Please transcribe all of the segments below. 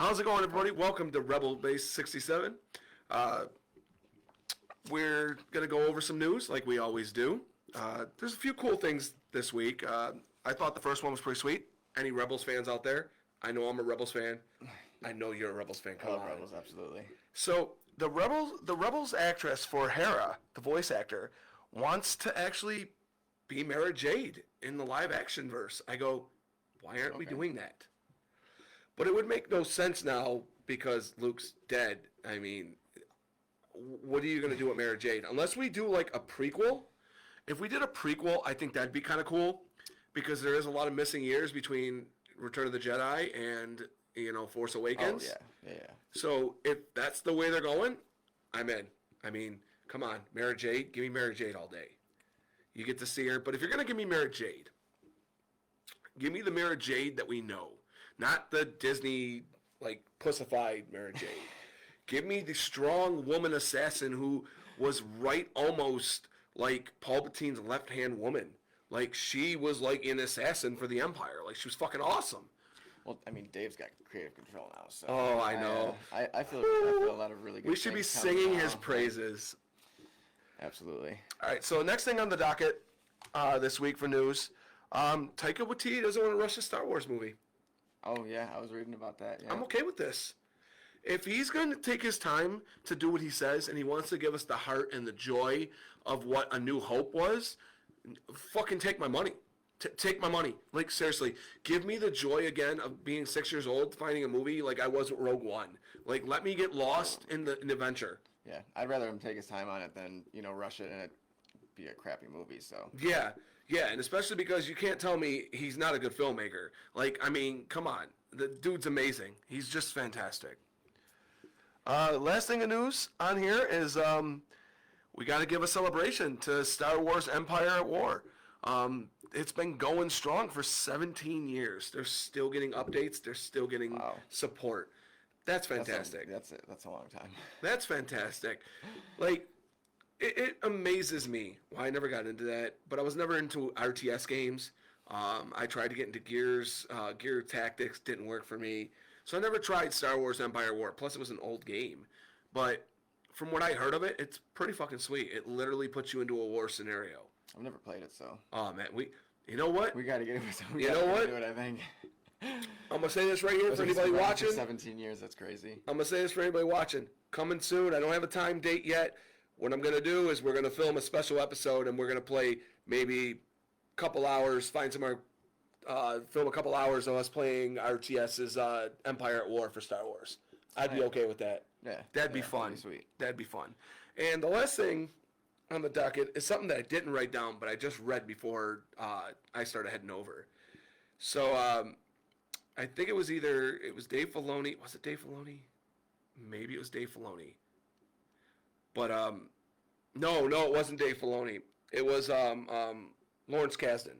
How's it going, everybody? Welcome to RB67. We're going to go over some news like we always do. There's a few cool things this week. I thought the first one was pretty sweet. Any Rebels fans out there? I know I'm a Rebels fan. I know you're a Rebels fan. I love Rebels, absolutely. So the Rebels actress for Hera, the voice actor, wants to actually be Mara Jade in the live action verse. I go, why aren't we doing that? But it would make no sense now because Luke's dead. I mean, what are you going to do with Mara Jade? Unless we do like a prequel. If we did a prequel, I think that'd be kind of cool because there is a lot of missing years between Return of the Jedi and, Force Awakens. Oh, yeah. So if that's the way they're going, I'm in. I mean, come on, Mara Jade, give me Mara Jade all day. You get to see her. But if you're going to give me Mara Jade, give me the Mara Jade that we know. Not the Disney, pussified Mara Jade. Give me the strong woman assassin who was right almost like Palpatine's left-hand woman. Like, she was like an assassin for the Empire. Like, she was fucking awesome. Well, I mean, Dave's got creative control now, so... Oh, I know. I feel a lot of really good We should be singing his praises. Absolutely. All right, so next thing on the docket this week for news, Taika Waititi doesn't want to rush a Star Wars movie. Oh, yeah, I was reading about that, yeah. I'm okay with this. If he's going to take his time to do what he says and he wants to give us the heart and the joy of what A New Hope was, fucking take my money. Take my money. Like, seriously, give me the joy again of being 6 years old, finding a movie like I was with Rogue One. Like, let me get lost in the adventure. Yeah, I'd rather him take his time on it than, rush it and it be a crappy movie, so... Yeah, and especially because you can't tell me he's not a good filmmaker. Like, I mean, come on. The dude's amazing. He's just fantastic. Last thing of news on here is we got to give a celebration to Star Wars Empire at War. It's been going strong for 17 years. They're still getting updates. They're still getting support. That's fantastic. That's a long time. That's fantastic. Like, it amazes me why I never got into that, but I was never into RTS games. I tried to get into Gear Tactics, didn't work for me. So I never tried Star Wars Empire War. Plus, it was an old game. But from what I heard of it, it's pretty fucking sweet. It literally puts you into a war scenario. I've never played it, so... Oh, man. You know what? We got to get into it. You know what? Do it, I think. I'm going to say this right here for anybody watching. 17 years, that's crazy. I'm going to say this for anybody watching. Coming soon. I don't have a time date yet. What I'm going to do is we're going to film a special episode, and we're going to play maybe a couple hours, find somewhere, film a couple hours of us playing RTS's Empire at War for Star Wars. I'd be okay with that. Yeah. That'd be fun. That'd be sweet. That'd be fun. And the last thing on the docket is something that I didn't write down, but I just read before I started heading over. So I think it was Dave Filoni. Was it Dave Filoni? Maybe it was Dave Filoni. But no, it wasn't Dave Filoni. It was Lawrence Kasdan.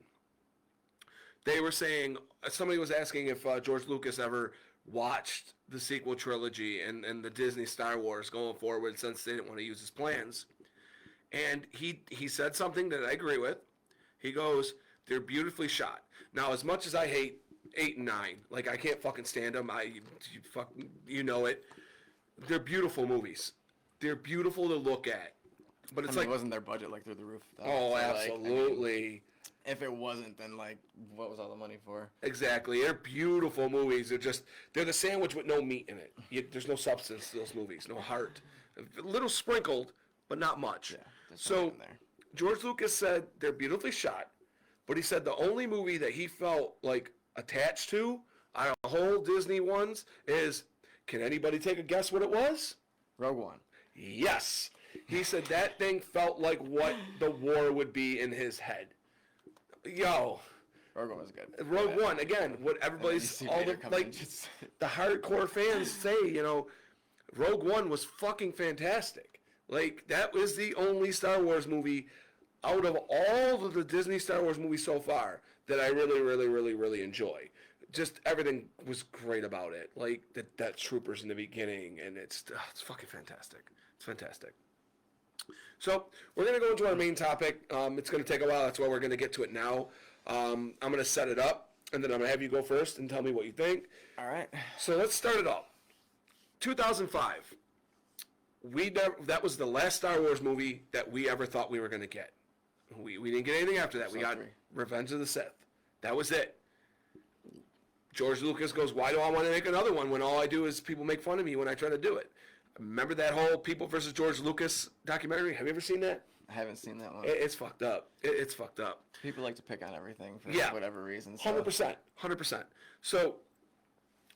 They were saying, somebody was asking if George Lucas ever watched the sequel trilogy and the Disney Star Wars going forward since they didn't want to use his plans. And he said something that I agree with. He goes, they're beautifully shot. Now, as much as I hate 8 and 9, like I can't fucking stand them, you know it. They're beautiful movies. They're beautiful to look at. But it's it wasn't their budget through the roof. Oh, so absolutely. If it wasn't, then what was all the money for? Exactly. They're beautiful movies. They're the sandwich with no meat in it. There's no substance to those movies, no heart. A little sprinkled, but not much. Yeah, so George Lucas said they're beautifully shot, but he said the only movie that he felt attached to out of the whole Disney ones is, can anybody take a guess what it was? Rogue One. Yes. He said that thing felt like what the war would be in his head. Yo. Rogue One was good. Rogue One, again, what everybody's, the hardcore fans say, Rogue One was fucking fantastic. That was the only Star Wars movie out of all of the Disney Star Wars movies so far that I really, really, really, really enjoy. Just everything was great about it. That troopers in the beginning, and it's fucking fantastic. It's fantastic. So we're going to go into our main topic. It's going to take a while. That's why we're going to get to it now. I'm going to set it up, and then I'm going to have you go first and tell me what you think. All right. So let's start it up. 2005. That was the last Star Wars movie that we ever thought we were going to get. We didn't get anything after that. We got Revenge of the Sith. That was it. George Lucas goes, why do I want to make another one when all I do is people make fun of me when I try to do it? Remember that whole People versus George Lucas documentary? Have you ever seen that? I haven't seen that one. It's fucked up. It's fucked up. People like to pick on everything for whatever reason. 100%. So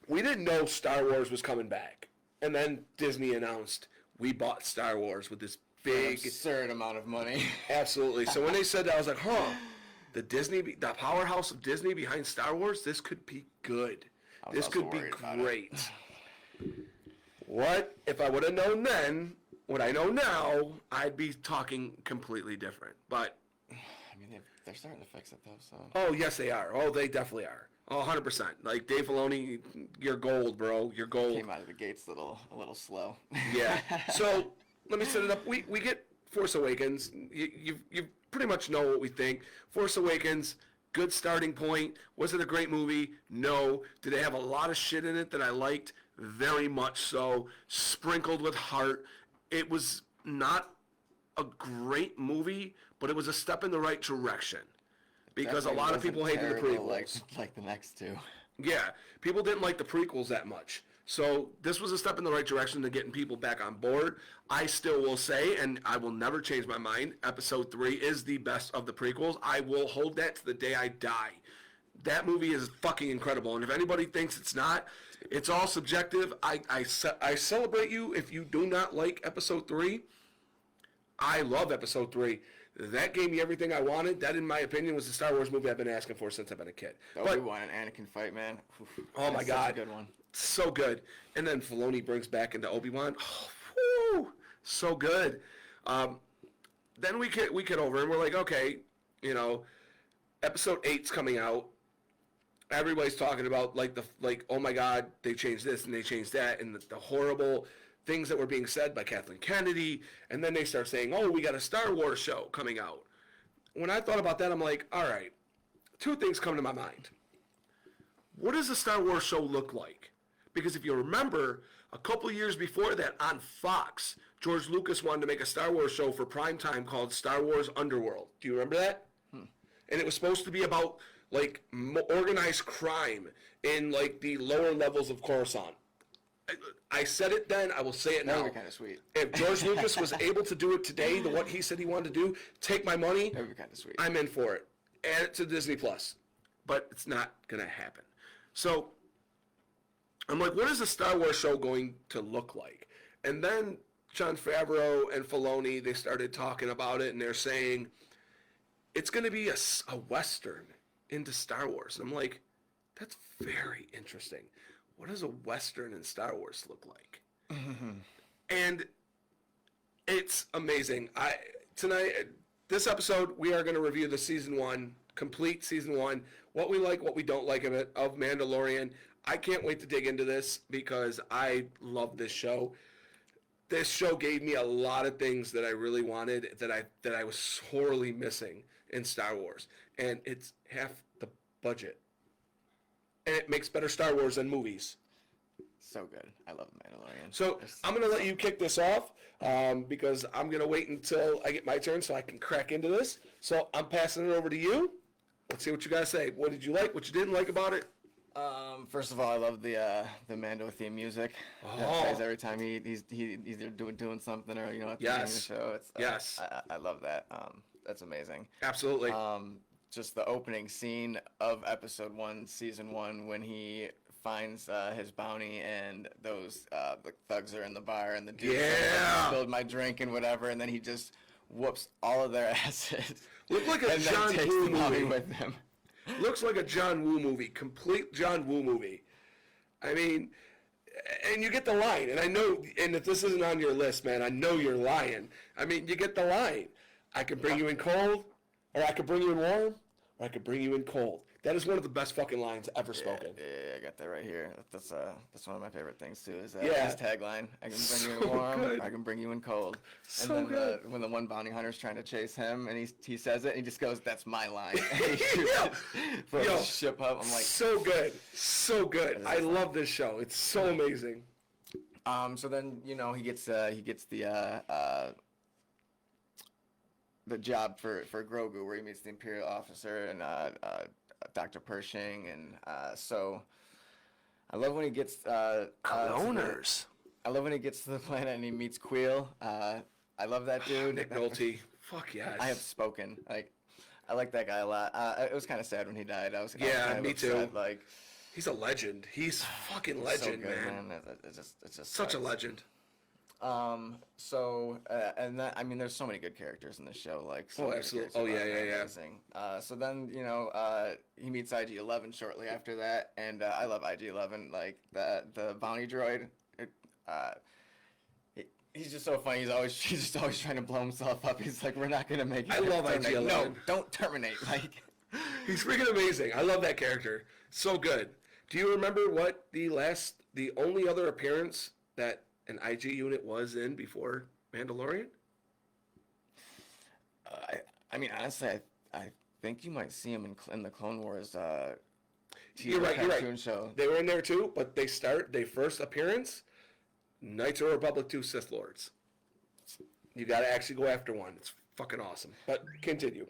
we didn't know Star Wars was coming back. And then Disney announced, we bought Star Wars with this big... absurd amount of money. Absolutely. So when they said that, I was like, the powerhouse of Disney behind Star Wars, this could be good. This could be great. What if I would have known then what I know now, I'd be talking completely different. But I mean, they're starting to fix it though. So. Oh yes, they are. Oh, they definitely are. Oh, 100%. Like Dave Filoni, you're gold, bro. You're gold. Came out of the gates a little slow. Yeah. So let me set it up. We get Force Awakens. You pretty much know what we think. Force Awakens, good starting point. Was it a great movie? No. Did it have a lot of shit in it that I liked? Very much so. Sprinkled with heart. It was not a great movie, but it was a step in the right direction. Because a lot of people hated the prequels. Like the next two. Yeah. People didn't like the prequels that much. So this was a step in the right direction to getting people back on board. I still will say, and I will never change my mind, Episode 3 is the best of the prequels. I will hold that to the day I die. That movie is fucking incredible. And if anybody thinks it's not, it's all subjective. I celebrate you if you do not like Episode 3. I love Episode 3. That gave me everything I wanted. That, in my opinion, was the Star Wars movie I've been asking for since I've been a kid. The Obi-Wan and Anakin fight, man. Oof, oh my God. Such a good one. So good. And then Filoni brings back into Obi-Wan. Oh, whew, so good. Then we get over and we're like, okay, Episode 8's coming out. Everybody's talking about oh my God, they changed this and they changed that, and the horrible things that were being said by Kathleen Kennedy. And then they start saying, oh, we got a Star Wars show coming out. When I thought about that, I'm like, all right, two things come to my mind. What does a Star Wars show look like? Because if you remember, a couple years before that on Fox, George Lucas wanted to make a Star Wars show for primetime called Star Wars Underworld. Do you remember that? And it was supposed to be about organized crime in the lower levels of Coruscant. I said it then, I will say it now. That would be kind of sweet. If George Lucas was able to do it today, what he said he wanted to do, take my money, that would be kind of sweet. I'm in for it. Add it to Disney Plus. But it's not going to happen. So I'm like, what is a Star Wars show going to look like? And then Jon Favreau and Filoni, they started talking about it, and they're saying, it's going to be a Western into Star Wars. And I'm like, that's very interesting. What does a Western in Star Wars look like? And it's amazing. Tonight, this episode, we are going to review the season 1, complete season 1, what we like, what we don't like of it, of Mandalorian. I can't wait to dig into this because I love this show. This show gave me a lot of things that I really wanted that I was sorely missing in Star Wars. And it's half the budget. And it makes better Star Wars than movies. So good. I love Mandalorian. So I'm going to let you kick this off because I'm going to wait until I get my turn so I can crack into this. So I'm passing it over to you. Let's see what you guys say. What did you like? What you didn't like about it? First of all, I love the Mando theme music. That plays every time he's either doing something or at the beginning of the show. It's yes. I love that. That's amazing. Absolutely. Just the opening scene of Episode 1, Season 1, when he finds his bounty and those the thugs are in the bar and the dude spilled my drink and whatever, and then he just whoops all of their asses. Looked like a and John then takes Woo the bounty movie. with him. Looks like a John Woo movie. Complete John Woo movie. I mean, and you get the line, and I know, and if this isn't on your list, man, I know you're lying. I mean, you get the line. I can bring you in cold, or I can bring you in warm, or I can bring you in cold. That is one of the best fucking lines ever spoken. Yeah, I got that right here. That's one of my favorite things too. Is Yeah. his tagline? I can bring you in So warm. good. I can bring you in cold. So and then good. when the one bounty hunter's trying to chase him, and he says it, and he just goes, "That's my line." From Yo, the ship up, I'm like, so good. So good. I love this show. It's so amazing. So then, he gets the job for Grogu, where he meets the Imperial officer and Dr. Pershing, and so I love when he gets Cloners. I love when he gets to the planet and he meets Queel. I love that dude. Nick Nolte. Fuck yes. I have spoken. Like, I like that guy a lot. It was kind of sad when he died. I was me upset. too. Like, he's a legend. He's fucking legend, so good, man. It's just Such sucks. a legend. And that, I mean, there's so many good characters in this show. Like, so Oh, many absolutely. characters Oh, yeah. amazing. So then, he meets IG-11 shortly after that, and I love IG-11. Like, the bounty droid. He's just so funny. He's just always trying to blow himself up. He's like, we're not gonna make it. I love IG-11. No, don't terminate. Like, He's freaking amazing. I love that character. So good. Do you remember what the only other appearance that an IG unit was in before Mandalorian? I mean, honestly, I think you might see him in the Clone Wars. You're right. Cartoon show. They were in there too, but they first appearance, Knights of the Republic 2 Sith Lords. You got to actually go after one. It's fucking awesome. But continue.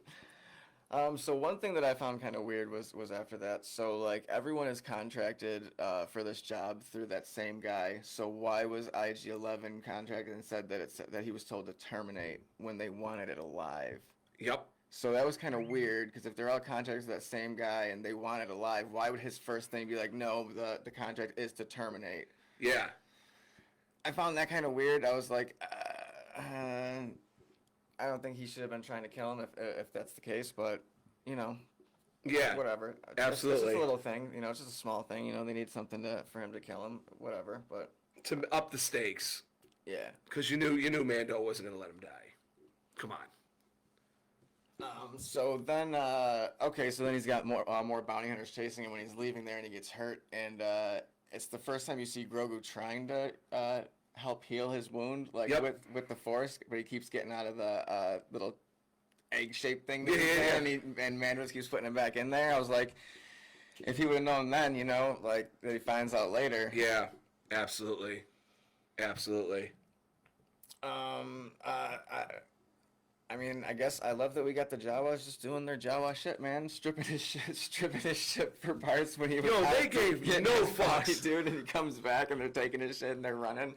So one thing that I found kind of weird was after that. So like everyone is contracted for this job through that same guy. So why was IG-11 contracted and said that he was told to terminate when they wanted it alive? Yep. So that was kind of weird, because if they're all contracted to that same guy and they want it alive, why would his first thing be like, no, the contract is to terminate? Yeah. I found that kind of weird. I was like, I don't think he should have been trying to kill him if that's the case, but, Yeah. whatever. Absolutely. It's just a little thing, it's just a small thing, they need something for him to kill him, whatever, but. To up the stakes. Yeah. Because you knew Mando wasn't going to let him die. Come on. So then he's got more bounty hunters chasing him when he's leaving there, and he gets hurt, and it's the first time you see Grogu trying to help heal his wound, like with the Force, but he keeps getting out of the little egg-shaped thing that he's in, and Mando just keeps putting him back in there. I was like, if he would have known then, like that he finds out later. Yeah, absolutely. I mean, I guess I love that we got the Jawas just doing their Jawa shit, man. Stripping his shit for parts when he was. They gave no fucks, dude. And he comes back and they're taking his shit and they're running.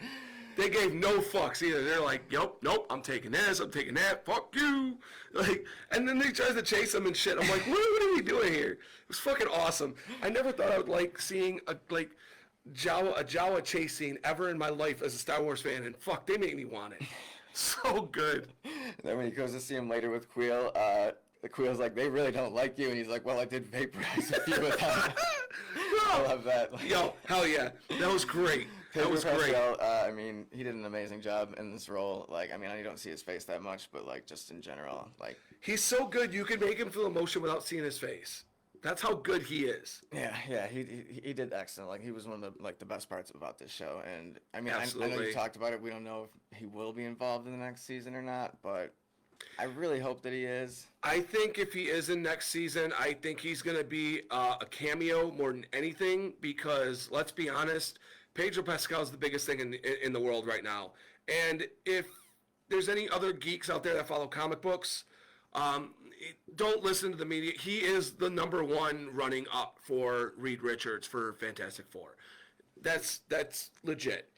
They gave no fucks either. They're like, nope, I'm taking this, I'm taking that, fuck you. Like, and then they tries to chase him and shit. I'm like, what are we doing here? It was fucking awesome. I never thought I would like seeing a Jawa chase scene ever in my life as a Star Wars fan, and fuck, they made me want it. So good. And then when he goes to see him later with Queel, the Queel's like, they really don't like you, and he's like, well, I did vaporize a few of them. I love that. Yo, hell yeah, that was great. That was great. I mean, he did an amazing job in this role. Like, I mean, you don't see his face that much, but like just in general, like he's so good. You can make him feel emotion without seeing his face. That's how good he is. Yeah, he did excellent. Like, he was one of the best parts about this show. And I mean, I know you talked about it. We don't know if he will be involved in the next season or not, but I really hope that he is. I think if he is in next season, I think he's going to be a cameo more than anything, because let's be honest, Pedro Pascal is the biggest thing in the world right now. And if there's any other geeks out there that follow comic books, don't listen to the media. He is the number one running up for Reed Richards for Fantastic Four. That's legit.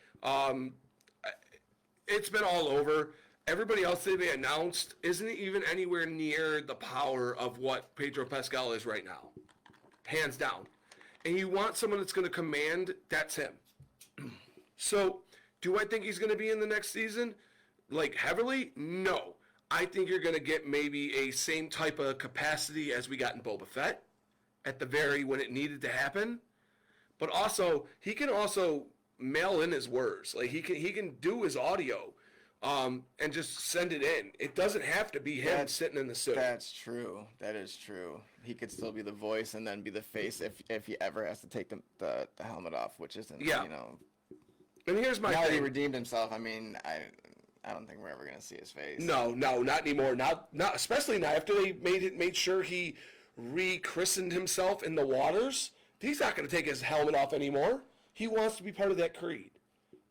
It's been all over. Everybody else that they announced isn't even anywhere near the power of what Pedro Pascal is right now. Hands down. And you want someone that's going to command, that's him. So, do I think he's going to be in the next season? Like, heavily? No. I think you're going to get maybe a same type of capacity as we got in Boba Fett at the when it needed to happen. But also, he can also mail in his words. Like, he can do his audio and just send it in. It doesn't have to be him sitting in the suit. That's true. That is true. He could still be the voice and then be the face if he ever has to take the helmet off, which isn't, And here's my thing. Now that he thing. redeemed himself, I mean, I don't think we're ever gonna see his face. No, not anymore. Not especially now after they made sure he rechristened himself in the waters. He's not gonna take his helmet off anymore. He wants to be part of that creed,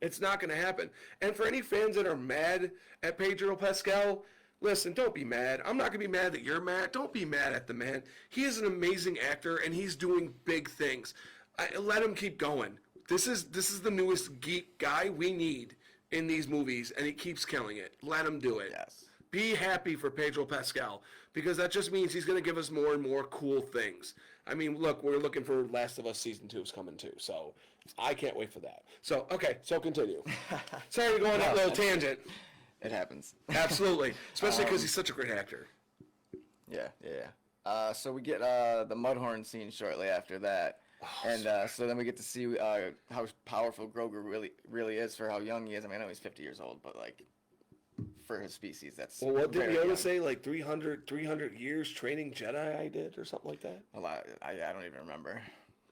It's not going to happen. And for any fans that are mad at Pedro Pascal, listen, don't be mad. I'm not going to be mad that you're mad. Don't be mad at the man. He is an amazing actor, and he's doing big things. Let him keep going. This is the newest geek guy we need in these movies, and he keeps killing it. Let him do it. Yes. Be happy for Pedro Pascal, because that just means he's going to give us more and more cool things. I mean, look, we're looking for Last of Us Season 2 is coming too, so I can't wait for that. So, okay, so continue. Sorry to go on that little tangent. It happens. Absolutely, especially because he's such a great actor. Yeah. So we get the Mudhorn scene shortly after that. And so then we get to see how powerful Grogu really is for how young he is. I mean, I know he's 50 years old, but like for his species, that's well. What did very Yoda young. say? Like 300 years training Jedi, I did, or something like that. A lot. I don't even remember.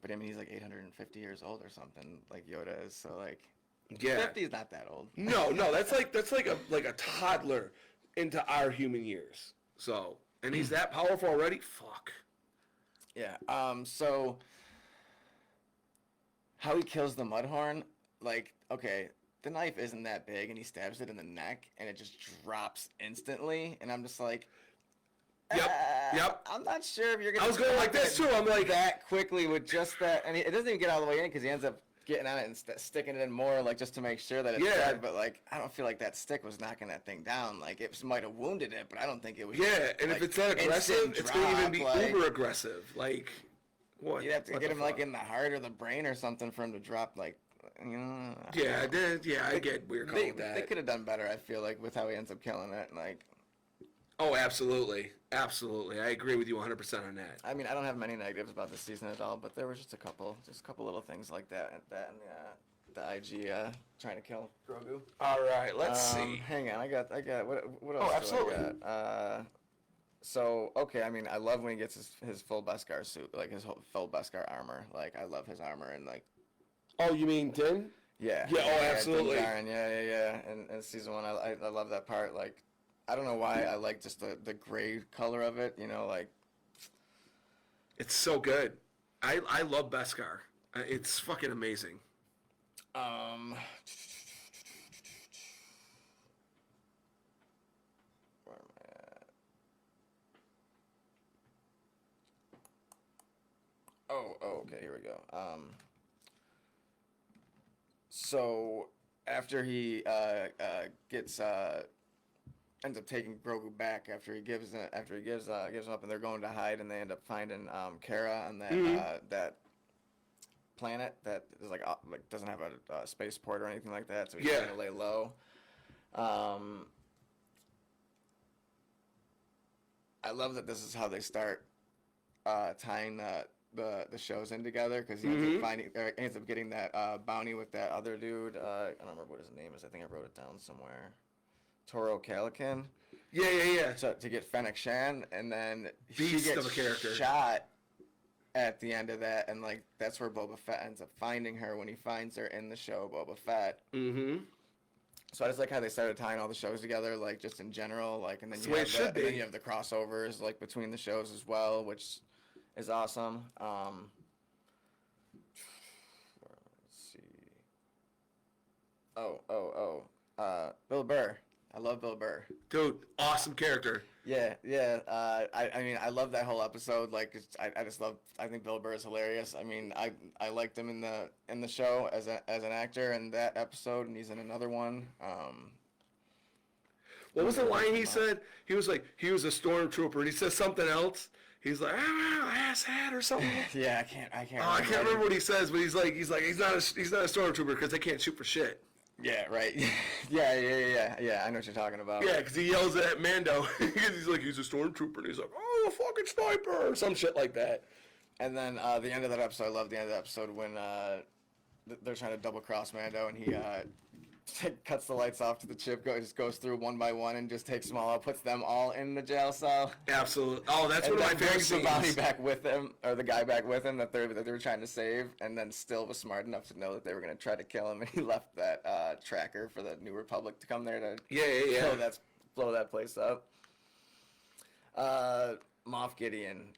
But I mean, he's like 850 years old or something, like Yoda is. So like, Yeah, 50 is not that old. No, that's like a toddler into our human years. So, and he's that powerful already. Fuck. Yeah. So how he kills the Mudhorn, like, okay, the knife isn't that big, and he stabs it in the neck, and it just drops instantly, and I'm just like, Yep. I'm not sure if you're gonna. I was going like this too. I'm like that quickly with just that, and it doesn't even get all the way in because he ends up getting on it and sticking it in more, like just to make sure that it's dead. But like, I don't feel like that stick was knocking that thing down. Like it might have wounded it, but I don't think it was. Yeah, and like, if it's that aggressive, it's going to even be like, uber aggressive. Like, what? You'd have to What get the him like fuck? in the heart or the brain or something for him to drop. Like, you know. Yeah, I get weird calling that. They could have done better. I feel like with how he ends up killing it, like. Oh, absolutely. I agree with you 100% on that. I mean, I don't have many negatives about this season at all, but there was just a couple little things like that. And the IG trying to kill Grogu. All right, let's see. Hang on, I got what else? Oh, absolutely. Do I got? So okay, I mean, I love when he gets his full Beskar suit, like his whole full Beskar armor. Like I love his armor and like. Oh, you mean Din? Yeah. Yeah. Oh, absolutely. Din Djarin, yeah. And season 1, I love that part. Like. I don't know why I like just the gray color of it, you know, like. It's so good. I love Beskar. It's fucking amazing. Where am I at? Oh, okay, here we go. So after he gets ends up taking Grogu back after he gives him up, and they're going to hide, and they end up finding Kara on that that planet that is like doesn't have a spaceport or anything like that, so he's trying to lay low. I love that this is how they start tying the shows in together, because he ends up getting that bounty with that other dude. I don't remember what his name is. I think I wrote it down somewhere. Toro Calican. Yeah. So, to get Fennec Shan, and then Beast she gets of a character. shot at the end of that, and like that's where Boba Fett ends up finding her when he finds her in the show Boba Fett. Mm-hmm. So I just like how they started tying all the shows together, like just in general, like, and then and then you have the crossovers like between the shows as well, which is awesome. Let's see. Bill Burr. I love Bill Burr. Dude, awesome character. Yeah. I mean, I love that whole episode. Like, I just love. I think Bill Burr is hilarious. I mean, I liked him in the show as an actor in that episode, and he's in another one. What was the line he said? He was like, he was a stormtrooper, and he says something else. He's like, ass hat or something. Yeah, I can't. I can't remember what he says, but he's not a stormtrooper because they can't shoot for shit. Yeah, right. Yeah. I know what you're talking about. Yeah, because he yells at Mando. He's like, he's a stormtrooper, and he's like, oh, a fucking sniper, or some shit like that. And then the end of that episode, I love the end of the episode when they're trying to double cross Mando, and he cuts the lights off to the chip, goes through one by one, and just takes them all out, puts them all in the jail cell. Absolutely. Oh, that's one of my favorite brings the scenes. bounty back with him, or the guy back with him that they were trying to save, and then still was smart enough to know that they were going to try to kill him, and he left that tracker for the New Republic to come there to blow that place up. Moff Gideon.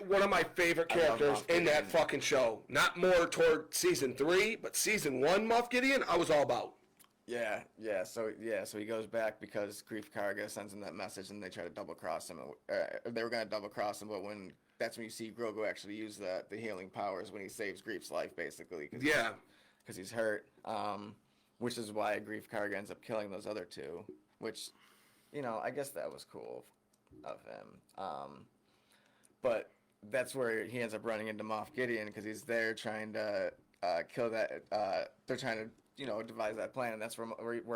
one of my favorite characters in that fucking show. Not more toward season 3, but season 1, Moff Gideon, I was all about. Yeah. So he goes back because Grief Karga sends him that message, and they try to double cross him. They were gonna double cross him, but that's when you see Grogu actually use the healing powers when he saves Grief's life, basically. Because he's hurt. Which is why Grief Karga ends up killing those other two. Which, I guess that was cool of him. But that's where he ends up running into Moff Gideon because he's there trying to kill that. They're trying to devise that plan, and that's where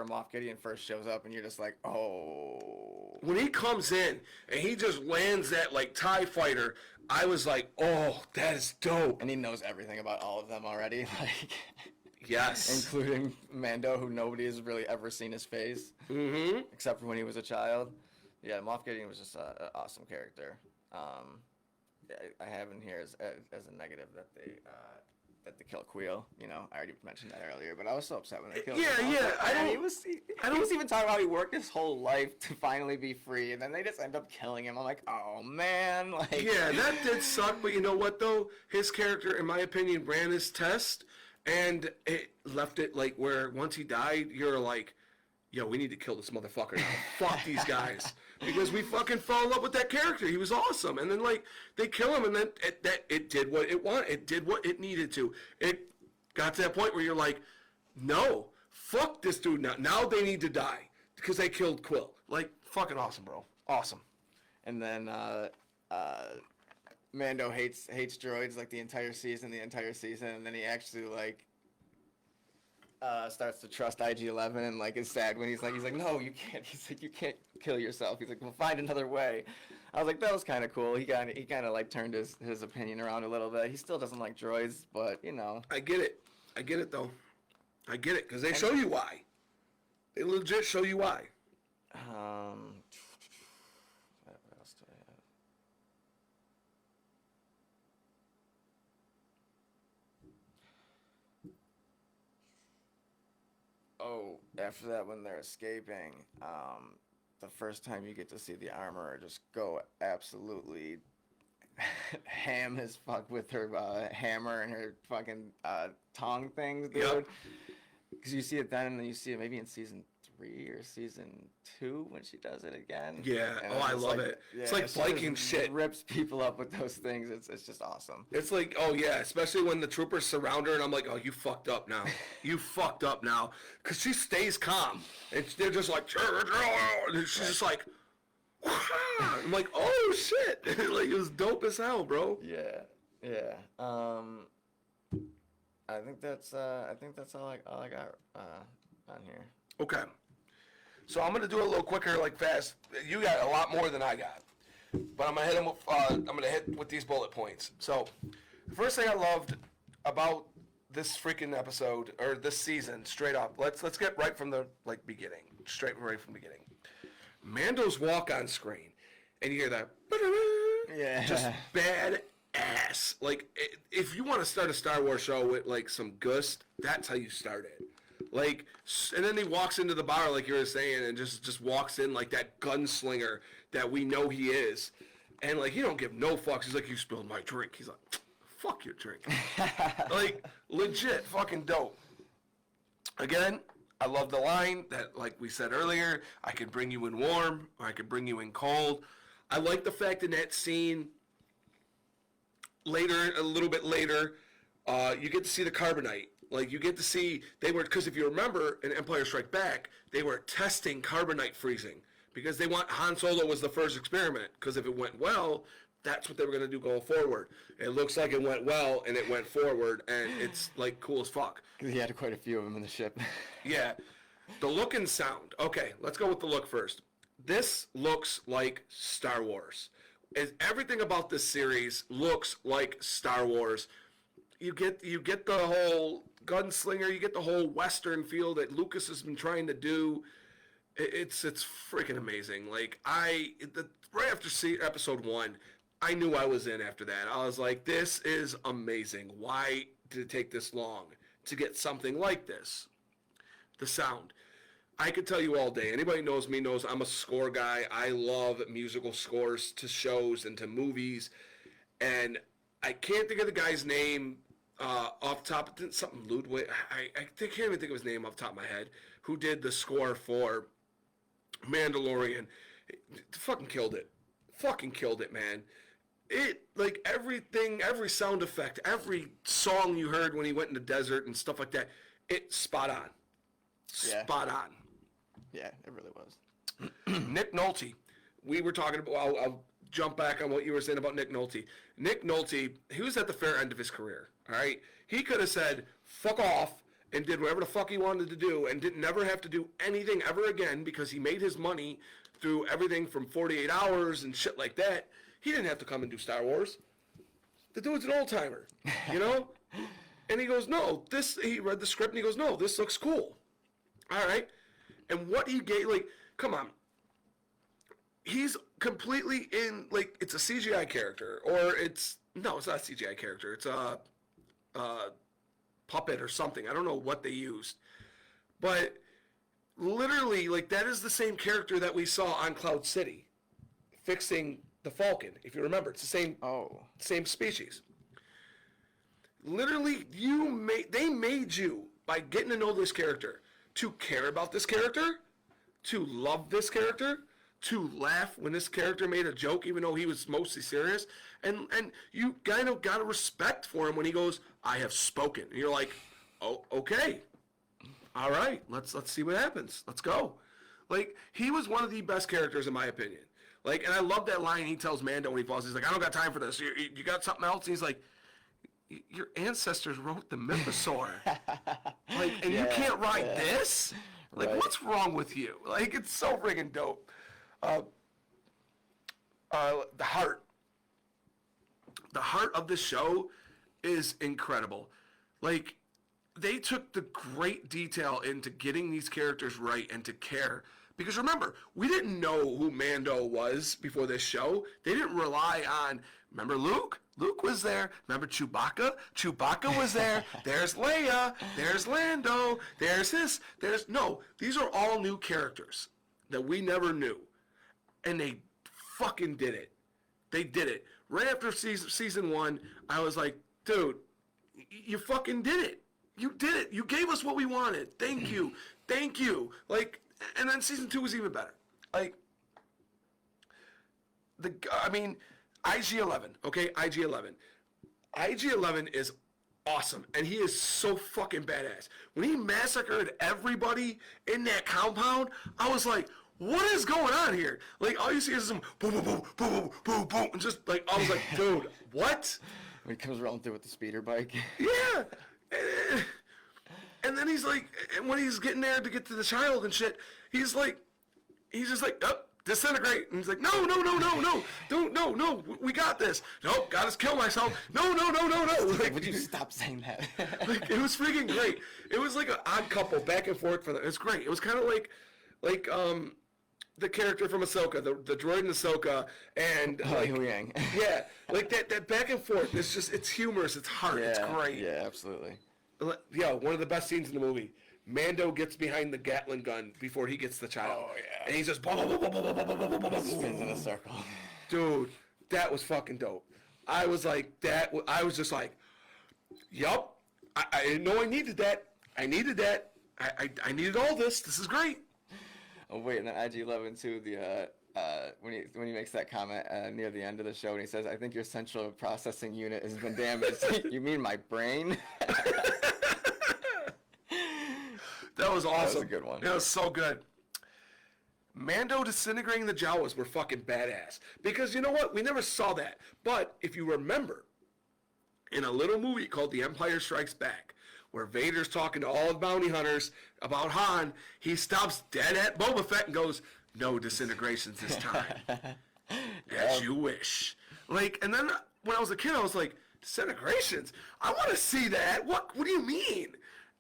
Moff Gideon first shows up, and you're just like, oh. When he comes in and he just lands that like TIE fighter, I was like, oh, that is dope. And he knows everything about all of them already, like. Yes. Including Mando, who nobody has really ever seen his face, except for when he was a child. Yeah, Moff Gideon was just an awesome character. I have in here as a negative that they kill Queel. I already mentioned that earlier, but I was so upset when they killed him. He was even talking about how he worked his whole life to finally be free, and then they just end up killing him. I'm like, oh man, like. Yeah, that did suck, but you know what though? His character, in my opinion, ran his test, and it left it like where once he died, you're like, yo, we need to kill this motherfucker now. Fuck these guys. Because we fucking fell in love with that character. He was awesome. And then, like, they kill him, and then it did what it wanted. It did what it needed to. It got to that point where you're like, no, fuck this dude now. Now they need to die because they killed Quill. Like, fucking awesome, bro. Awesome. And then Mando hates droids, like, the entire season, and then he actually, like, starts to trust IG-11 and like is sad when he's like no, you can't. He's like, you can't kill yourself. He's like, we'll find another way. I was like, that was kind of cool. He kind of like turned his opinion around a little bit. He still doesn't like droids, but I get it though. I get it because they show you why. They legit show you why. What else do I have? Oh, after that, when they're escaping, the first time you get to see the armorer just go absolutely ham as fuck with her hammer and her fucking tong things, dude. Because you see it then, and then you see it maybe in season 3 or season 2 when she does it again. Yeah. And I love it. Yeah, it's like Viking shit. Rips people up with those things. It's just awesome. It's like, oh yeah, especially when the troopers surround her, and I'm like, oh, you fucked up now. You fucked up now. Because she stays calm. And they're just like, and she's just like, I'm like, oh shit. Like, it was dope as hell, bro. Yeah. I think that's all I got on here. Okay. So I'm gonna do it a little quicker, like fast. You got a lot more than I got, but I'm gonna hit with these bullet points. So, the first thing I loved about this freaking episode or this season, straight up. Let's get right from the beginning, right from the beginning. Mando's walk on screen, and you hear that. Yeah. Just badass. Like, if you want to start a Star Wars show with like some gust, that's how you start it. Like, and then he walks into the bar, like you were saying, and just walks in like that gunslinger that we know he is. And, like, he don't give no fucks. He's like, you spilled my drink. He's like, fuck your drink. Like, legit fucking dope. Again, I love the line that, like we said earlier, I can bring you in warm or I can bring you in cold. I like the fact in that scene, a little bit later, you get to see the carbonite. Like, you get to see, because if you remember, in Empire Strike Back, they were testing carbonite freezing. Because they want, Han Solo was the first experiment. Because if it went well, that's what they were going to do going forward. It looks like it went well, and it went forward, and it's, like, cool as fuck. Because he had quite a few of them in the ship. Yeah. The look and sound. Okay, let's go with the look first. This looks like Star Wars. Everything about this series looks like Star Wars. You get the whole gunslinger, you get the whole Western feel that Lucas has been trying to do. It's freaking amazing. Like, right after episode 1, I knew I was in after that. I was like, this is amazing. Why did it take this long to get something like this? The sound. I could tell you all day. Anybody knows me knows I'm a score guy. I love musical scores to shows and to movies. and I can't think of the guy's name off the top. Something Ludwig. I can't even think of his name off the top of my head. Who did the score for Mandalorian? Fucking killed it. Fucking killed it, man. It, like, everything, every sound effect, every song you heard when he went in the desert and stuff like that, it's spot on. Yeah. Spot on. Yeah, it really was. Nick Nolte. We were talking about, I'll jump back on what you were saying about Nick Nolte. Nick Nolte, he was at the fair end of his career, all right? He could have said, fuck off, and did whatever the fuck he wanted to do, and didn't never have to do anything ever again because he made his money through everything from 48 hours and shit like that. He didn't have to come and do Star Wars. The dude's an old-timer, you know? And he goes, no, he read the script, and he goes, no, this looks cool. All right? And what he gave, like, come on. He's completely in, like, it's a CGI character, or it's not a CGI character. It's a puppet or something. I don't know what they used. But literally, like, that is the same character that we saw on Cloud City fixing the Falcon. If you remember, it's the same species. Literally, they made you, by getting to know this character, to care about this character, to love this character, to laugh when this character made a joke, even though he was mostly serious, and you kind of got a respect for him when he goes, I have spoken. And you're like, oh, okay. All right, let's see what happens. Let's go. Like, he was one of the best characters in my opinion. Like, and I love that line he tells Mando when he falls. He's like, I don't got time for this. You got something else? And he's like, your ancestors wrote the Mythosaur. Like, and you can't write this? Like, what's wrong with you? Like, it's so friggin' dope. The heart of the show is incredible. Like, they took the great detail into getting these characters right and to care. Because remember, we didn't know who Mando was before this show. They didn't rely on, remember Luke? Luke was there. Remember Chewbacca? Chewbacca was there. There's Leia. There's Lando. There's this. No, these are all new characters that we never knew. And they fucking did it. They did it. Right after season 1, I was like, dude, you fucking did it. You did it. You gave us what we wanted. Thank you. Thank you. Like, and then season 2 was even better. Like, IG-11, okay? IG-11. IG-11 is awesome, and he is so fucking badass. When he massacred everybody in that compound, I was like, what is going on here? Like, all you see is some boom, boom, boom, boom, boom, boom, boom, and just, like, I was like, dude, what? When he comes rolling through with the speeder bike. Yeah. And then he's like, and when he's getting there to get to the child and shit, he's just like, oh, disintegrate. And he's like, no, we got this. Nope, gotta kill myself. No. Like, would you stop saying that? Like, it was freaking great. It was like an odd couple back and forth for them. It was great. It was kind of like the character from Ahsoka, the droid in Ahsoka, and like, Yang. Yeah, like that back and forth. It's just, it's humorous. It's heart. It's great. Yeah, absolutely. Yeah, one of the best scenes in the movie. Mando gets behind the Gatling gun before he gets the child. Oh, yeah. And he's just Spins in a circle. Dude, that was fucking dope. I was like, I was just like, yup. I didn't know I needed that. I needed that. I needed all this. This is great. Oh, wait, and then IG-11, too, when he makes that comment near the end of the show, and he says, I think your central processing unit has been damaged. You mean my brain? That was awesome. That was a good one. That was so good. Mando disintegrating the Jawas were fucking badass. Because you know what? We never saw that. But if you remember, in a little movie called The Empire Strikes Back, where Vader's talking to all the bounty hunters about Han, he stops dead at Boba Fett and goes, no disintegrations this time. As you wish. Like, and then when I was a kid, I was like, disintegrations? I want to see that. What do you mean?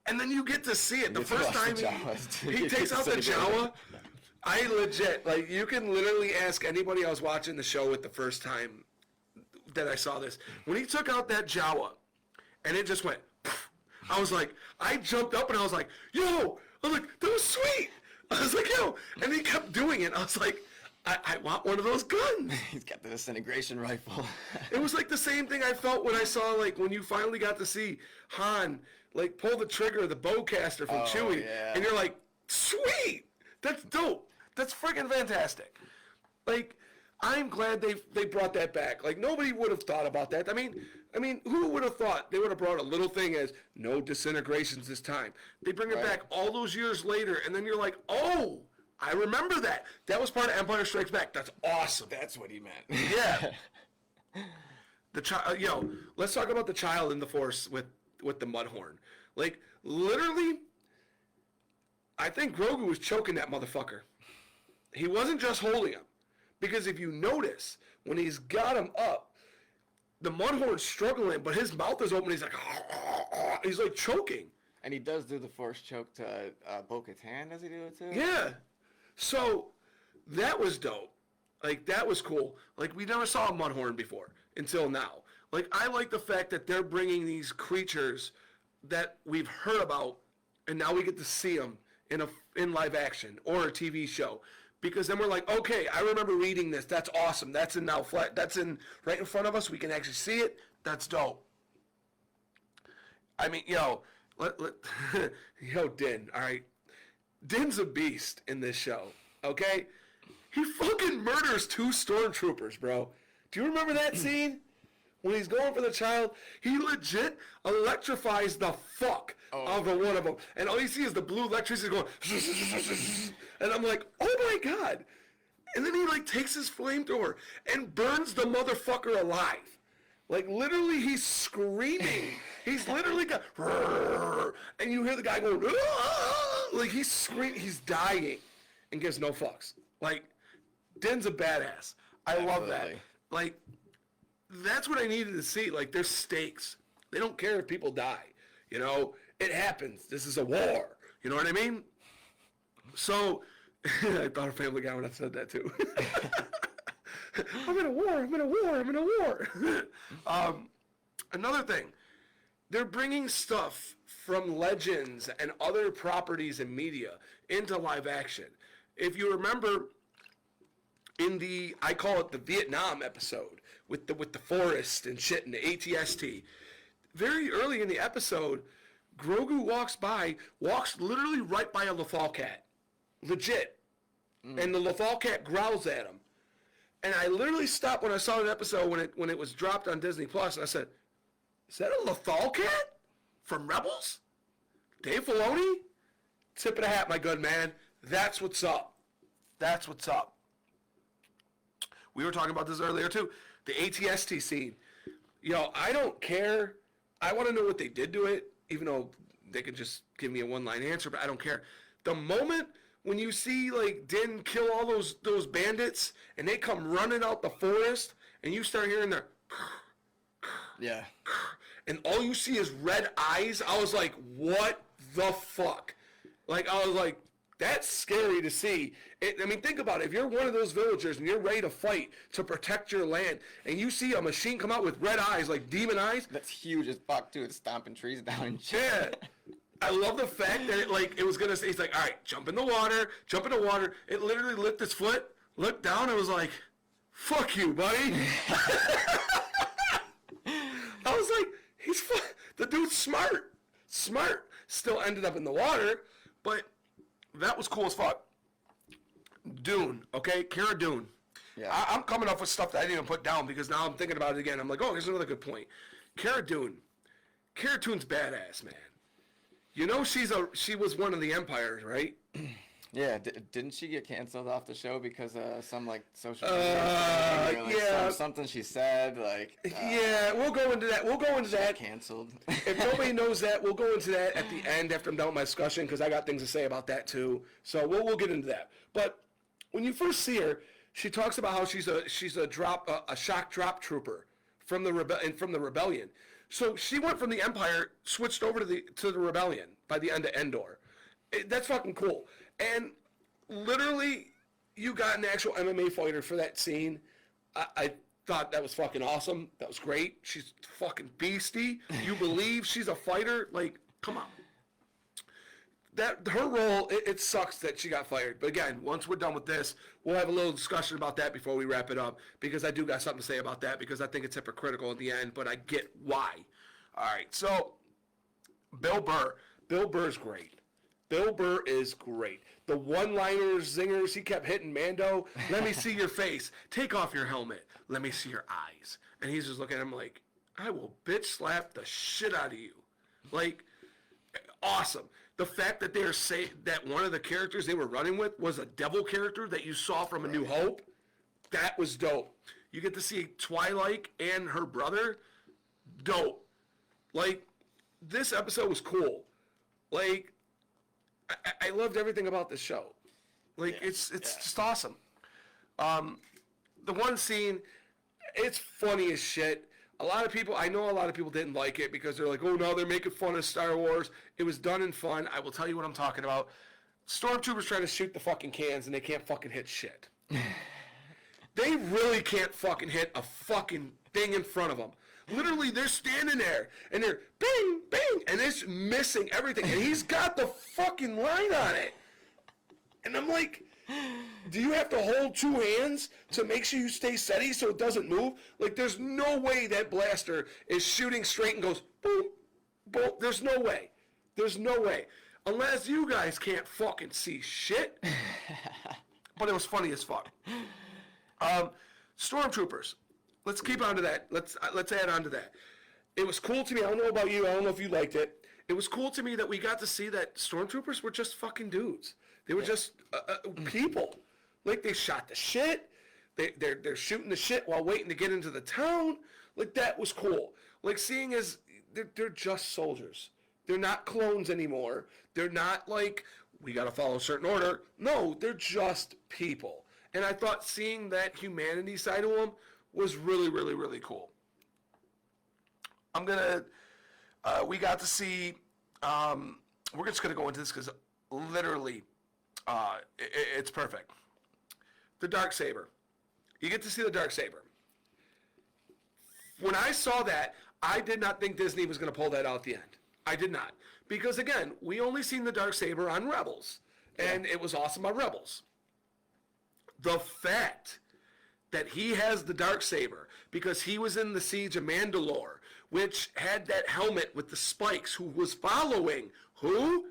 And then you get to see it. The first time he takes out the Jawa, I legit, like, you can literally ask anybody I was watching the show with the first time that I saw this. When he took out that Jawa, and it just went, I was like, I jumped up and I was like, yo! I was like, that was sweet! I was like, yo! And he kept doing it. I was like, I want one of those guns. He's got the disintegration rifle. It was like the same thing I felt when I saw, like, when you finally got to see Han, like, pull the trigger of the bowcaster from Chewie. Yeah. And you're like, sweet! That's dope. That's freaking fantastic. Like, I'm glad they brought that back. Like, nobody would have thought about that. I mean, who would have thought they would have brought a little thing as no disintegrations this time? They bring it back all those years later, and then you're like, oh, I remember that. That was part of Empire Strikes Back. That's awesome. That's what he meant. Yeah. The child, let's talk about the child in the Force with the Mudhorn. Like, literally, I think Grogu was choking that motherfucker. He wasn't just holding him. Because if you notice, when he's got him up, the Mudhorn's struggling, but his mouth is open. He's like, he's like choking. And he does do the Force choke to Bo-Katan, does he do it too? Yeah. So, that was dope. Like, that was cool. Like, we never saw a Mudhorn before until now. Like, I like the fact that they're bringing these creatures that we've heard about, and now we get to see them in live action or a TV show. Because then we're like, okay, I remember reading this. That's awesome. That's in now. That's in right in front of us. We can actually see it. That's dope. I mean, Din. All right, Din's a beast in this show. Okay, he fucking murders 2 stormtroopers, bro. Do you remember that scene when he's going for the child? He legit electrifies the fuck out of one of them, and all you see is the blue electricity going. And I'm like, oh my God. And then he like takes his flamethrower and burns the motherfucker alive. Like literally he's screaming. He's literally got, and you hear the guy going, like he's screaming, he's dying and gives no fucks. Like, Din's a badass. I love that. Like, that's what I needed to see. Like, there's stakes. They don't care if people die. You know, it happens. This is a war. You know what I mean? So, I thought of Family Guy when I said that too. I'm in a war. Another thing, they're bringing stuff from Legends and other properties and media into live action. If you remember, I call it the Vietnam episode with the forest and shit and the ATST. Very early in the episode, Grogu walks literally right by a Lothal cat. Legit. And the Lothal cat growls at him. And I literally stopped when I saw that episode when it was dropped on Disney Plus, and I said, is that a Lothal cat? From Rebels? Dave Filoni? Tip of the hat, my good man. That's what's up. That's what's up. We were talking about this earlier too. The ATST scene. I don't care. I want to know what they did to it, even though they could just give me a one-line answer, but I don't care. The moment when you see like Din kill all those bandits and they come running out the forest and you start hearing their yeah, and all you see is red eyes, I was like, what the fuck? Like, I was like, that's scary to see. I mean, think about it. If you're one of those villagers and you're ready to fight to protect your land, and you see a machine come out with red eyes, like demon eyes. That's huge as fuck, too. It's stomping trees down and shit. Yeah. I love the fact that it was going to say, he's like, all right, jump in the water. It literally lifted its foot, looked down, and was like, fuck you, buddy. I was like, the dude's smart. Still ended up in the water, but that was cool as fuck. Dune, okay? Cara Dune. Yeah. I'm coming up with stuff that I didn't even put down because now I'm thinking about it again. I'm like, oh, here's another good point. Cara Dune. Cara Dune's badass, man. You know she was one of the Empires, right? Yeah, didn't she get canceled off the show because of some like social media yeah, something she said yeah, we'll go into that. Canceled. If nobody knows that, we'll go into that at the end after I'm done with my discussion because I got things to say about that too. So we'll get into that. But when you first see her, she talks about how she's a shock drop trooper from the rebellion. So she went from the Empire, switched over to the rebellion by the end of Endor. That's fucking cool. And literally, you got an actual MMA fighter for that scene. I thought that was fucking awesome. That was great. She's fucking beastie. You believe she's a fighter? Like, come on. that her role, it sucks that she got fired. But again, once we're done with this, we'll have a little discussion about that before we wrap it up, because I do got something to say about that, because I think it's hypocritical in the end, but I get why. All right, so Bill Burr. Bill Burr's great. Bill Burr is great. The one-liners, zingers, he kept hitting Mando. Let me see your face. Take off your helmet. Let me see your eyes. And he's just looking at him like, I will bitch slap the shit out of you. Like, awesome. The fact that they're saying that one of the characters they were running with was a devil character that you saw from A New Hope, that was dope. You get to see Twilight and her brother, dope. Like, this episode was cool. Like, I loved everything about this show. Like, it's just awesome. The one scene, it's funny as shit. I know a lot of people didn't like it because they're like, oh, no, they're making fun of Star Wars. It was done in fun. I will tell you what I'm talking about. Stormtroopers trying to shoot the fucking cans and they can't fucking hit shit. They really can't fucking hit a fucking thing in front of them. Literally, they're standing there and they're bing, bing, and it's missing everything. And he's got the fucking line on it. And I'm like, do you have to hold two hands to make sure you stay steady so it doesn't move? Like, there's no way that blaster is shooting straight and goes boom, boom. There's no way. There's no way. Unless you guys can't fucking see shit. But it was funny as fuck. Stormtroopers. Let's keep on to that. Let's add on to that. It was cool to me. I don't know about you. I don't know if you liked it. It was cool to me that we got to see that Stormtroopers were just fucking dudes. They were just people. Like, they shot the shit. They're shooting the shit while waiting to get into the town. Like, that was cool. Like, seeing as they're just soldiers. They're not clones anymore. They're not like, we got to follow a certain order. No, they're just people. And I thought seeing that humanity side of them was really, really, really cool. We got to see, we're just going to go into this because literally, it's perfect. The Darksaber. You get to see the Darksaber. When I saw that, I did not think Disney was going to pull that out at the end. I did not. Because, again, we only seen the Darksaber on Rebels. And it was awesome on Rebels. The fact that he has the Darksaber because he was in the Siege of Mandalore, which had that helmet with the spikes, who was following who?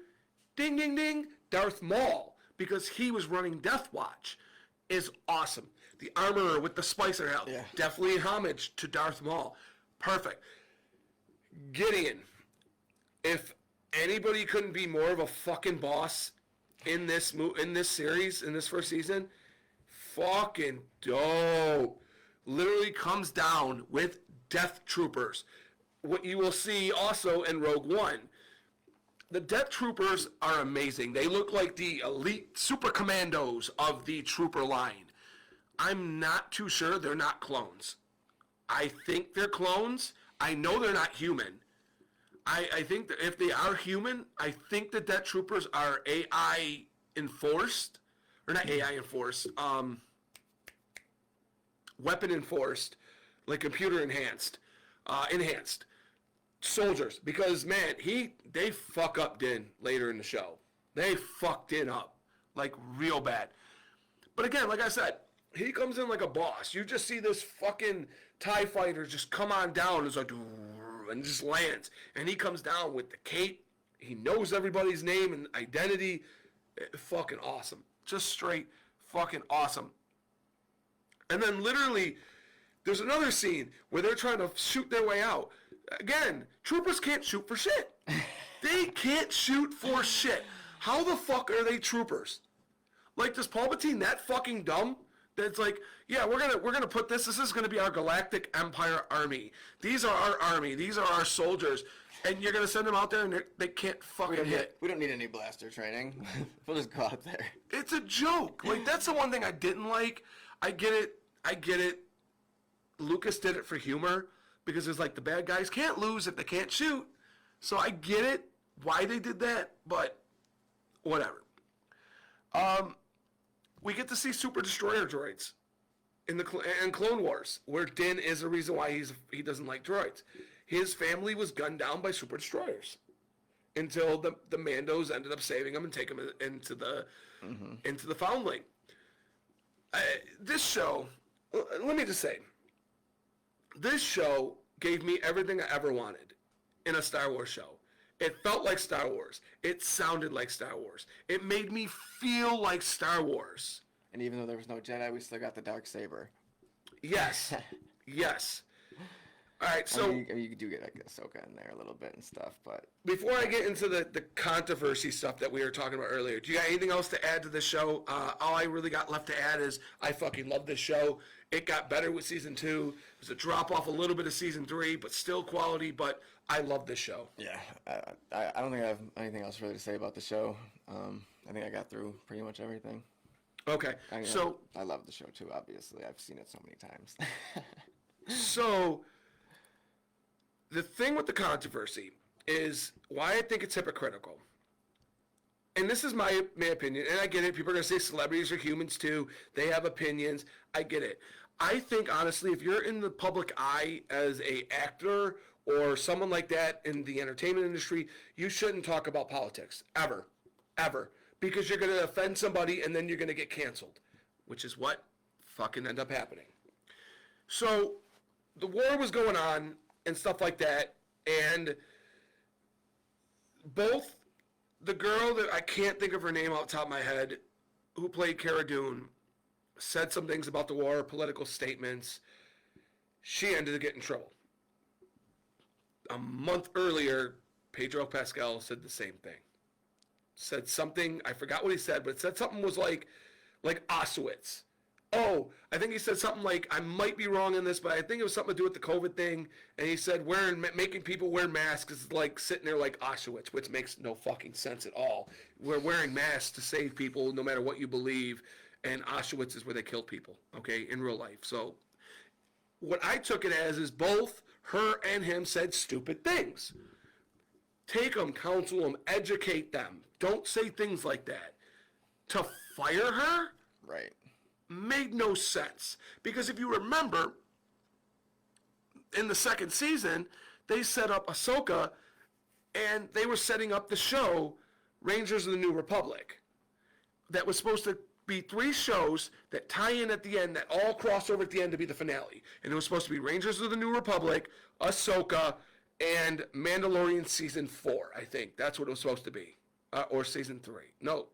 Ding, ding, ding. Darth Maul, because he was running Death Watch, is awesome. The armorer with the spikes are held. Yeah. Definitely homage to Darth Maul. Perfect. Gideon. If anybody couldn't be more of a fucking boss in this series, in this first season, fucking dope. Literally comes down with Death Troopers. What you will see also in Rogue One. The Death Troopers are amazing. They look like the elite super commandos of the trooper line. I'm not too sure they're not clones. I think they're clones. I know they're not human. I think that if they are human, I think the Death Troopers are AI enforced. Or not AI enforced. Weapon enforced. Like computer enhanced. Enhanced. Soldiers, because man, they fuck up Din later in the show. They fucked Din up like real bad. But again, like I said, he comes in like a boss. You just see this fucking TIE fighter just come on down. It's like, and just lands, and he comes down with the cape. He knows everybody's name and identity. Fucking awesome, just straight fucking awesome. And then literally, there's another scene where they're trying to shoot their way out. Again, troopers can't shoot for shit. They can't shoot for shit. How the fuck are they troopers? Like, does Palpatine that fucking dumb? That's like, yeah, we're gonna put this is gonna be our Galactic Empire army. These are our army. These are our soldiers. And you're gonna send them out there and they can't fucking hit. We don't need any blaster training. We'll just go out there. It's a joke. Like, that's the one thing I didn't like. I get it. Lucas did it for humor. Because it's like the bad guys can't lose if they can't shoot. So I get it, why they did that, but whatever. We get to see Super Destroyer droids in Clone Wars, where Din is the reason why he doesn't like droids. His family was gunned down by Super Destroyers until the Mandos ended up saving him and taking him into the Foundling. This show, let me just say, this show gave me everything I ever wanted in a Star Wars show. It felt like Star Wars. It sounded like Star Wars. It made me feel like Star Wars. And even though there was no Jedi, we still got the Darksaber. Yes. Yes. All right, so... I mean, you do get, like, Ahsoka in there a little bit and stuff, but... Before I get into the controversy stuff that we were talking about earlier, do you got anything else to add to the show? All I really got left to add is I fucking love this show. It got better with Season 2. It was a drop-off a little bit of Season 3, but still quality, but I love this show. Yeah, I don't think I have anything else really to say about the show. I think I got through pretty much everything. Okay, I love the show, too, obviously. I've seen it so many times. So... The thing with the controversy is why I think it's hypocritical. And this is my opinion, and I get it. People are going to say celebrities are humans too. They have opinions. I get it. I think, honestly, if you're in the public eye as a actor or someone like that in the entertainment industry, you shouldn't talk about politics. Ever. Ever. Because you're going to offend somebody and then you're going to get canceled. Which is what fucking ended up happening. So, the war was going on and stuff like that, and both the girl that I can't think of her name off the top of my head, who played Cara Dune, said some things about the war, political statements. She ended up getting in trouble. A month earlier, Pedro Pascal said the same thing. Said something, I forgot what he said, but it said something was like Auschwitz. Oh, I think he said something like, I might be wrong in this, but I think it was something to do with the COVID thing. And he said making people wear masks is like sitting there like Auschwitz, which makes no fucking sense at all. We're wearing masks to save people no matter what you believe. And Auschwitz is where they killed people, okay, in real life. So what I took it as is both her and him said stupid things. Take them, counsel them, educate them. Don't say things like that. To fire her? Right. Made no sense. Because if you remember, in the second season, they set up Ahsoka, and they were setting up the show, Rangers of the New Republic. That was supposed to be 3 shows that tie in at the end, that all cross over at the end to be the finale. And it was supposed to be Rangers of the New Republic, Ahsoka, and Mandalorian Season 4, I think. That's what it was supposed to be. Or Season 3. No.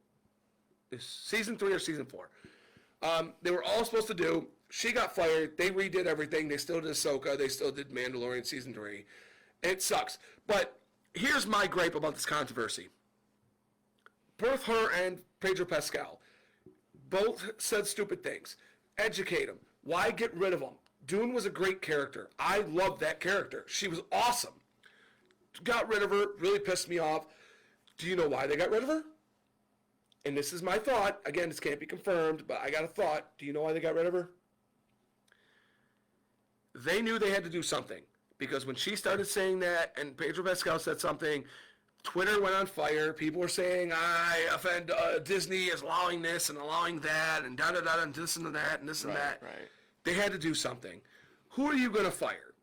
Season 3 or Season 4. They were all supposed to do. She got fired. They redid everything. They still did Ahsoka. They still did Mandalorian Season 3. It sucks. But here's my gripe about this controversy. Both her and Pedro Pascal both said stupid things. Educate them. Why get rid of them? Dune was a great character. I loved that character. She was awesome. Got rid of her. Really pissed me off. Do you know why they got rid of her? And this is my thought. Again, this can't be confirmed, but I got a thought. Do you know why they got rid of her? They knew they had to do something. Because when she started saying that, and Pedro Pascal said something, Twitter went on fire. People were saying, I offend Disney is allowing this and allowing that, and da-da-da, and this and that, and this and that. Right. They had to do something. Who are you going to fire?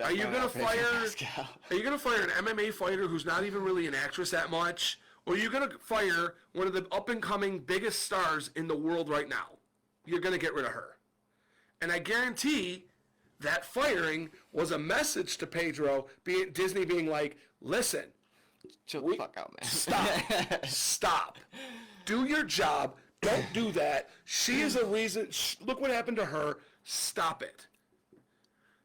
Are you going to fire an MMA fighter who's not even really an actress that much? Or are you going to fire one of the up-and-coming biggest stars in the world right now? You're going to get rid of her. And I guarantee that firing was a message to Pedro, Disney being like, listen. Chill the fuck out, man. Stop. Do your job. Don't do that. She is a reason. Look what happened to her. Stop it.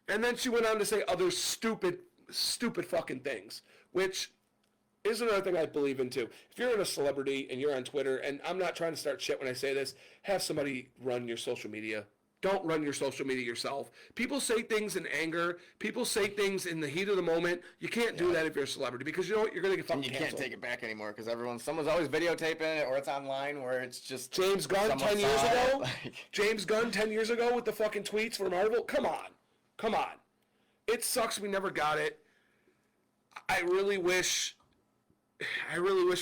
And then she went on to say other stupid fucking things, which is another thing I believe in too. If you're a celebrity and you're on Twitter, and I'm not trying to start shit when I say this, have somebody run your social media. Don't run your social media yourself. People say things in anger. People say things in the heat of the moment. You can't do that if you're a celebrity because you know what? You're going to get fucking canceled. You can't take it back anymore because someone's always videotaping it or it's online where it's just... James Gunn 10 years ago? James Gunn 10 years ago with the fucking tweets for Marvel? Come on. It sucks we never got it. I really wish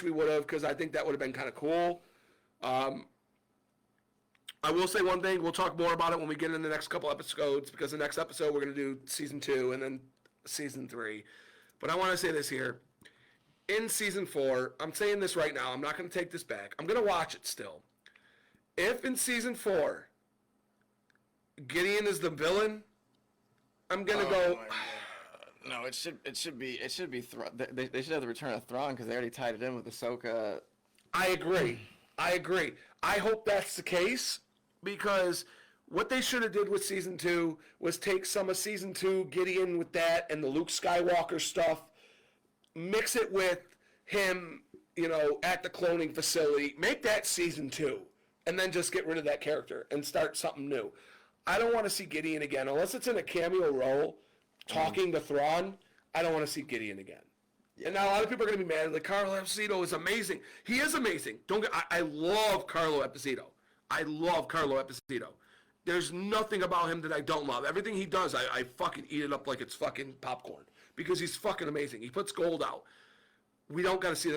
we would have because I think that would have been kind of cool. I will say one thing. We'll talk more about it when we get in the next couple episodes because the next episode we're going to do Season 2 and then Season 3. But I want to say this here. in season 4, I'm saying this right now, I'm not going to take this back. I'm going to watch it still. If in season 4, Gideon is the villain, I'm going to go... No, it should be they should have the Return of Thrawn because they already tied it in with Ahsoka. I agree. I hope that's the case because what they should have did with season 2 was take some of season 2, Gideon with that and the Luke Skywalker stuff, mix it with him, at the cloning facility, make that season 2, and then just get rid of that character and start something new. I don't want to see Gideon again unless it's in a cameo role. Talking to Thrawn, I don't want to see Gideon again. Yeah. And now a lot of people are going to be mad. Like, Carlo Esposito is amazing. He is amazing. I love Carlo Esposito. There's nothing about him that I don't love. Everything he does, I fucking eat it up like it's fucking popcorn. Because he's fucking amazing. He puts gold out. We don't got to see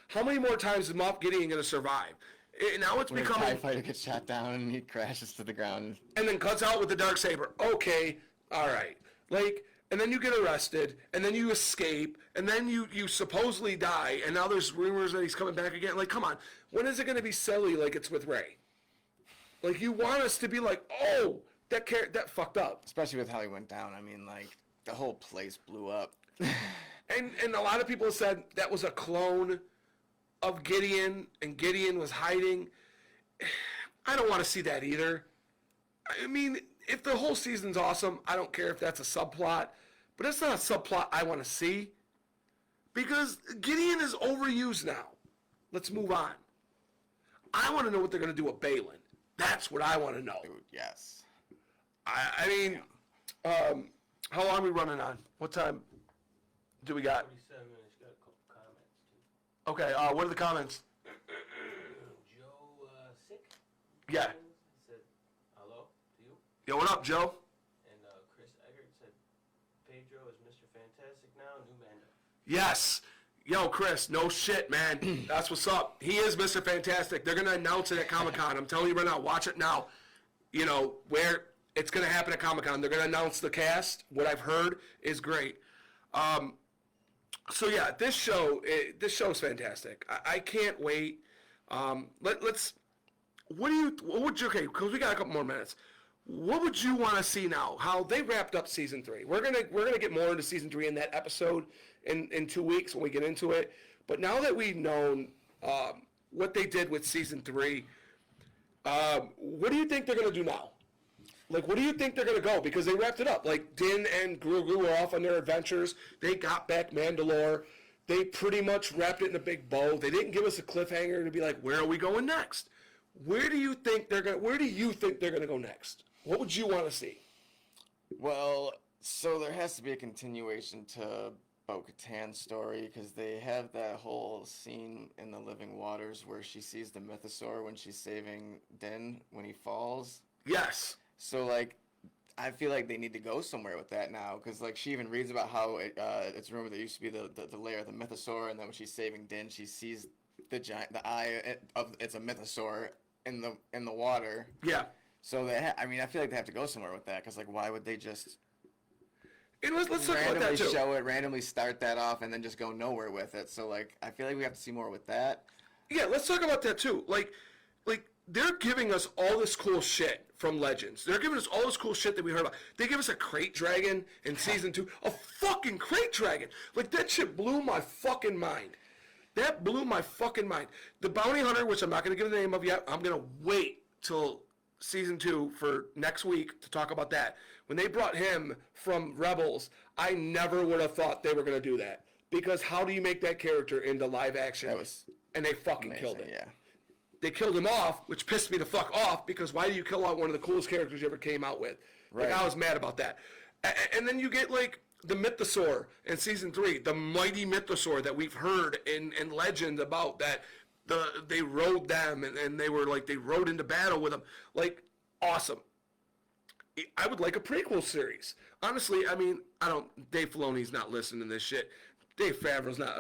how many more times is Moff Gideon going to survive? Now it's becoming... The TIE fighter gets shot down and he crashes to the ground. And then cuts out with the Darksaber. Okay, all right. And then you get arrested, and then you escape, and then you supposedly die, and now there's rumors that he's coming back again. Like, come on. When is it going to be silly like it's with Rey? Like, you want us to be like, oh, that fucked up. Especially with how he went down. I mean, the whole place blew up. and a lot of people have said that was a clone of Gideon, and Gideon was hiding. I don't want to see that either. I mean... If the whole season's awesome, I don't care if that's a subplot. But it's not a subplot I want to see. Because Gideon is overused now. Let's move on. I want to know what they're going to do with Balin. That's what I want to know. Dude, yes. I mean, how long are we running on? What time do we got? 47 minutes. Got a couple comments, too. Okay, what are the comments? Joe Sick? Yeah. Said, hello to you. Yo, what up, Joe? And Chris Eggert said, Pedro is Mr. Fantastic now, new Mando. Yes. Yo, Chris, no shit, man. That's what's up. He is Mr. Fantastic. They're going to announce it at Comic-Con. I'm telling you right now, watch it now. Where it's going to happen at Comic-Con. They're going to announce the cast. What I've heard is great. So, yeah, this show is fantastic. I can't wait. Let's... okay, because we got a couple more minutes. What would you want to see now? How they wrapped up season 3. We're gonna get more into season 3 in that episode in 2 weeks when we get into it. But now that we've known what they did with season 3, what do you think they're gonna do now? Like, what do you think they're gonna go? Because they wrapped it up. Like, Din and Grogu were off on their adventures. They got back Mandalore. They pretty much wrapped it in a big bow. They didn't give us a cliffhanger to be like, where are we going next? Where do you think they're gonna go next? What would you want to see? Well, so there has to be a continuation to Bo-Katan's story because they have that whole scene in the Living Waters where she sees the mythosaur when she's saving Din when he falls. Yes. So I feel like they need to go somewhere with that now because she even reads about how it's rumored there used to be the lair of the mythosaur, and then when she's saving Din, she sees the eye of it's a mythosaur in the water. Yeah. So I feel like they have to go somewhere with that because why would they just let's talk about that too. Show it, randomly start that off, and then just go nowhere with it? So I feel like we have to see more with that. Yeah, let's talk about that too. Like they're giving us all this cool shit from Legends. They're giving us all this cool shit that we heard about. They give us a crate dragon in season 2, a fucking crate dragon. That shit blew my fucking mind. That blew my fucking mind. The bounty hunter, which I'm not going to give the name of yet, I'm going to wait till season 2 for next week to talk about that. When they brought him from Rebels, I never would have thought they were going to do that. Because how do you make that character into live action? And they fucking killed it. Yeah. They killed him off, which pissed me the fuck off, because why do you kill out one of the coolest characters you ever came out with? Right. I was mad about that. And then you get the Mythosaur in season 3, the mighty Mythosaur that we've heard in legend about that they rode them and they were they rode into battle with them. Awesome. I would like a prequel series. Honestly, Dave Filoni's not listening to this shit. Dave Favreau's not,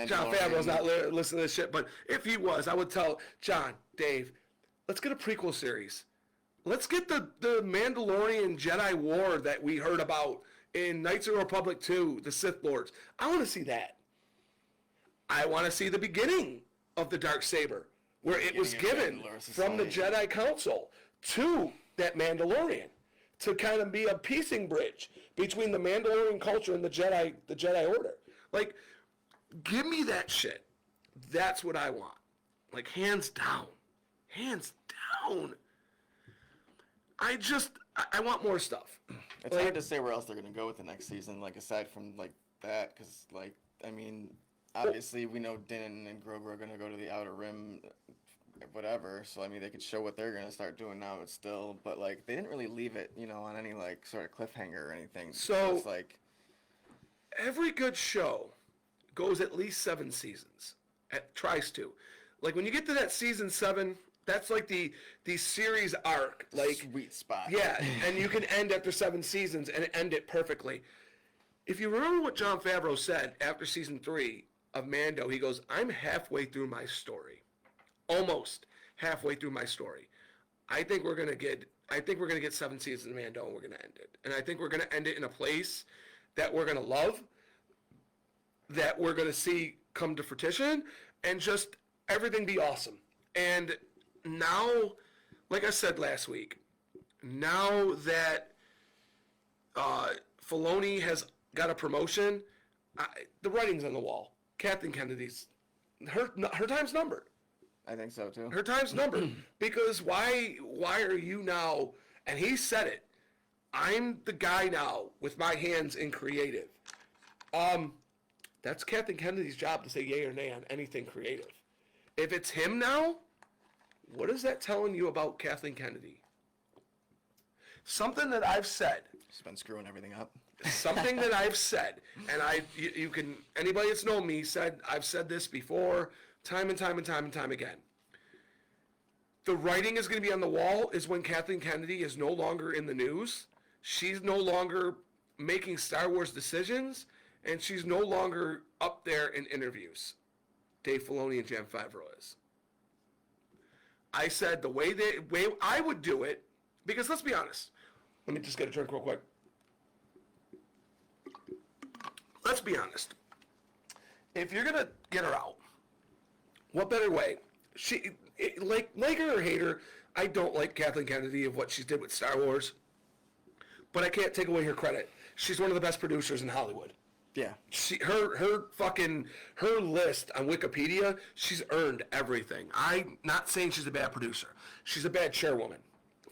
John Favreau's not listening to this shit, but if he was, I would tell John, Dave, let's get a prequel series. Let's get the Mandalorian Jedi War that we heard about in Knights of the Republic 2, the Sith Lords. I want to see that. I want to see the beginning of the Darksaber, where it was given from the Jedi Council to that Mandalorian to kind of be a piecing bridge between the Mandalorian culture and the Jedi Order. Like, give me that shit. That's what I want. Like, hands down. Hands down. I want more stuff. It's hard to say where else they're going to go with the next season, like, aside from, like, that, because, like, I mean, obviously we know Din and Grogu are going to go to the Outer Rim, whatever, so, I mean, they could show what they're going to start doing now, but, like, they didn't really leave it, on any, like, sort of cliffhanger or anything. So, it's like, every good show goes at least 7 seasons. Tries to. Like, when you get to that season 7, that's like the series arc. Like, sweet spot. Yeah, and you can end after 7 seasons and end it perfectly. If you remember what Jon Favreau said after season 3 of Mando, he goes, I'm halfway through my story. Almost halfway through my story. I think we're gonna get 7 seasons of Mando and we're gonna end it. And I think we're gonna end it in a place that we're gonna love, that we're gonna see come to fruition, and just everything be awesome. And now, like I said last week, now that Filoni has got a promotion, the writing's on the wall. Kathleen Kennedy's, her time's numbered. I think so too. Her time's numbered. Because why are you now, and he said it, I'm the guy now with my hands in creative. That's Kathleen Kennedy's job to say yay or nay on anything creative. If it's him now, what is that telling you about Kathleen Kennedy? Something that I've said. She's been screwing everything up. Something that I've said, and you can, anybody that's known me I've said this before, time and time again. The writing is going to be on the wall is when Kathleen Kennedy is no longer in the news. She's no longer making Star Wars decisions, and she's no longer up there in interviews. Dave Filoni and Jon Favreau is. I said the way I would do it, because let's be honest. Let me just get a drink real quick. Let's be honest. If you're gonna get her out, what better way? Like her or hate her, I don't like Kathleen Kennedy of what she did with Star Wars, but I can't take away her credit. She's one of the best producers in Hollywood. Yeah. Her list on Wikipedia, she's earned everything. I'm not saying she's a bad producer. She's a bad chairwoman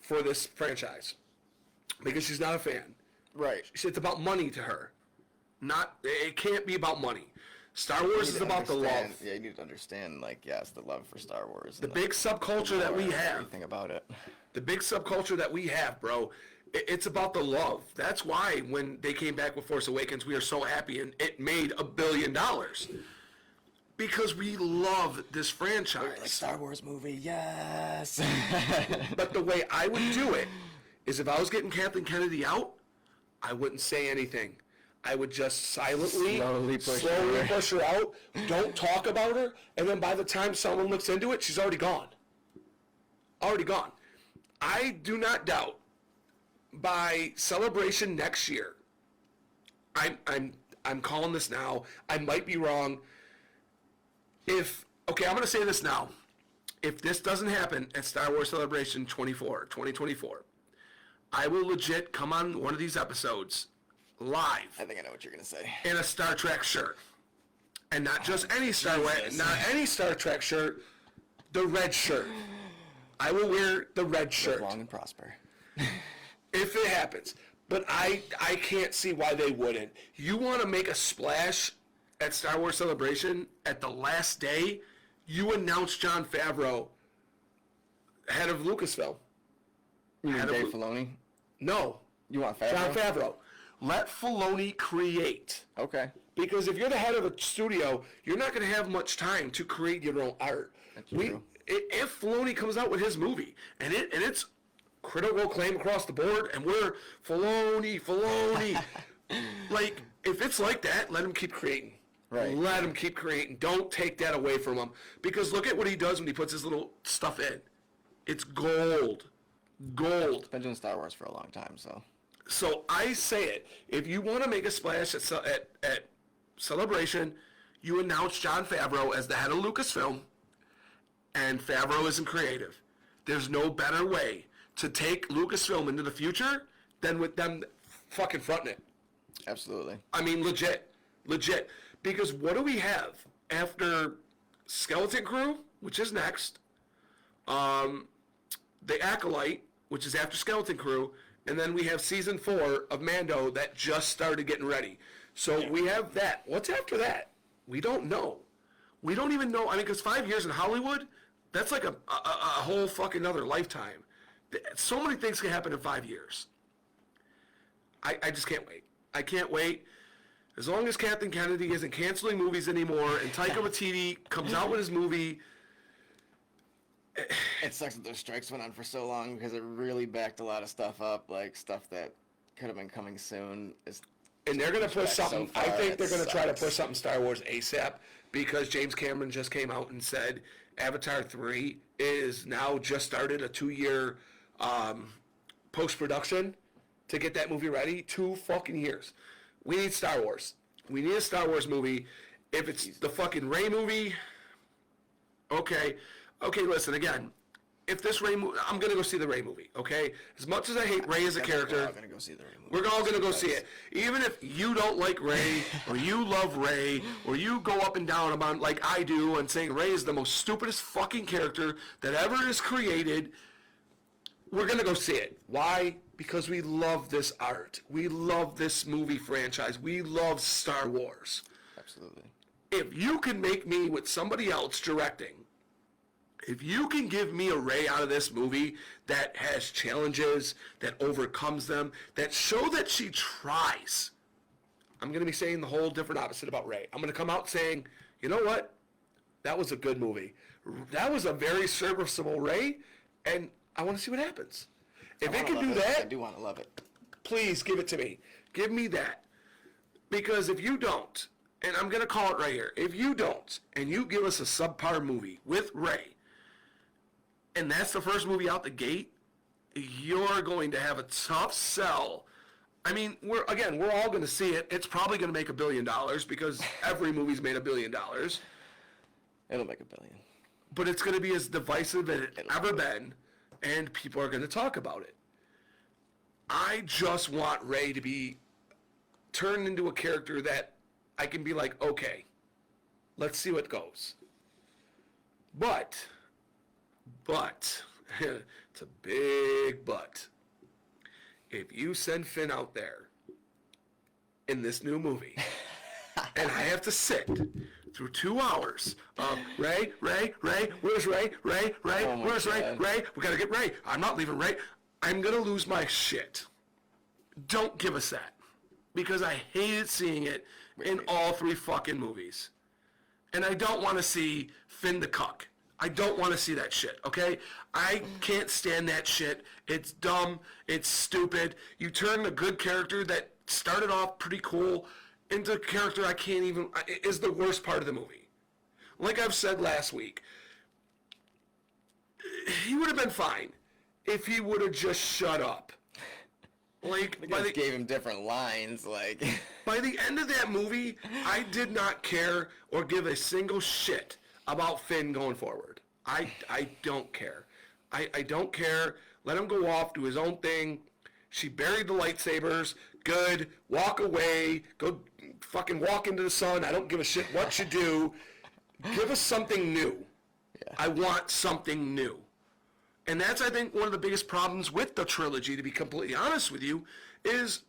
for this franchise because she's not a fan. Right. It's about money to her. It can't be about money. Star Wars is about the love. Yeah, you need to understand, like, yes, the love for Star Wars. The big subculture that we have. Everything about it. The big subculture that we have, bro. It's about the love. That's why when they came back with Force Awakens, we are so happy, and it made $1 billion. Because we love this franchise. Like Star Wars movie, yes. But the way I would do it is if I was getting Kathleen Kennedy out, I wouldn't say anything. I would just silently, slowly push her out, don't talk about her, and then by the time someone looks into it, she's already gone. Already gone. I do not doubt by Celebration next year, I'm calling this now. I might be wrong. I'm going to say this now. If this doesn't happen at Star Wars Celebration 2024, I will legit come on one of these episodes live. I think I know what you're going to say. In a Star Trek shirt. And not just any Star Trek shirt, the red shirt. I will wear the red shirt. Live long and prosper. If it happens. But I can't see why they wouldn't. You want to make a splash at Star Wars Celebration at the last day, you announce Jon Favreau, head of Lucasfilm. You mean Dave Filoni? No. You want Favreau? Jon Favreau. Let Filoni create. Okay. Because if you're the head of a studio, you're not going to have much time to create your own art. That's true. If Filoni comes out with his movie, and it's critical acclaim across the board, and we're Filoni. Like, if it's like that, let him keep creating. Right. Let him keep creating. Don't take that away from him. Because look at what he does when he puts his little stuff in. It's gold. Gold. Been doing Star Wars for a long time, so. So I say it. If you want to make a splash at Celebration, you announce Jon Favreau as the head of Lucasfilm, and Favreau isn't creative. There's no better way to take Lucasfilm into the future than with them fucking fronting it. Absolutely. I mean, legit. Because what do we have after Skeleton Crew, which is next, The Acolyte, which is after Skeleton Crew, and then we have season 4 of Mando that just started getting ready. So we have that. What's after that? We don't know. We don't even know. I mean, because 5 years in Hollywood, that's like a whole fucking other lifetime. So many things can happen in 5 years. I just can't wait. I can't wait. As long as Captain Kennedy isn't canceling movies anymore and Taika Waititi comes out with his movie. It sucks that those strikes went on for so long because it really backed a lot of stuff up, like stuff that could have been coming soon. And they're going to push something. I think they're going to try to sucks. push something Star Wars ASAP because James Cameron just came out and said Avatar 3 is now just started a 2-year post-production to get that movie ready. 2 fucking years. We need Star Wars. We need a Star Wars movie. If it's the fucking Rey movie, okay. Okay, listen, again, if this Rey movie, I'm going to go see the Rey movie, okay? As much as I hate Rey as a character, We're all going to go see the Rey movie. we're all going to go see it. Even if you don't like Rey, or you love Rey, or you go up and down about like I do and saying Rey is the most stupidest fucking character that ever is created, we're going to go see it. Why? Because we love this art. We love this movie franchise. We love Star Wars. Absolutely. If you can make me with somebody else directing, if you can give me a Rey out of this movie that has challenges, that overcomes them, that show that she tries, I'm going to be saying the whole different opposite about Rey. I'm going to come out saying, you know what? That was a good movie. That was a very serviceable Rey, and I want to see what happens. If it can do that, I do want to love it. please give it to me. Give me that. Because if you don't, and I'm going to call it right here, if you don't, and you give us a subpar movie with Rey, and that's the first movie out the gate, you're going to have a tough sell. I mean, we're all going to see it. It's probably going to make $1 billion because every movie's made $1 billion. It'll make $1 billion. But it's going to be as divisive as it's ever been, and people are going to talk about it. I just want Rey to be turned into a character that I can be like, okay, let's see what goes. But, it's a big but. If you send Finn out there in this new movie, and I have to sit through 2 hours of Rey, where's Rey, where's Rey, God. Rey, we gotta get Rey, I'm not leaving Rey, I'm gonna lose my shit. Don't give us that. Because I hated seeing it in all 3 fucking movies. And I don't want to see Finn the cuck. I don't want to see that shit, okay? I can't stand that shit. It's dumb. It's stupid. You turn a good character that started off pretty cool into a character I can't even... is the worst part of the movie. Like I've said last week, he would have been fine if he would have just shut up. Like, They just gave him different lines, like... By the end of that movie, I did not care or give a single shit about Finn going forward. I don't care. I don't care. Let him go off, do his own thing. She buried the lightsabers. Good. Walk away. Go fucking walk into the sun. I don't give a shit what you do. Give us something new. Yeah. I want something new. And that's, I think, one of the biggest problems with the trilogy, to be completely honest with you, is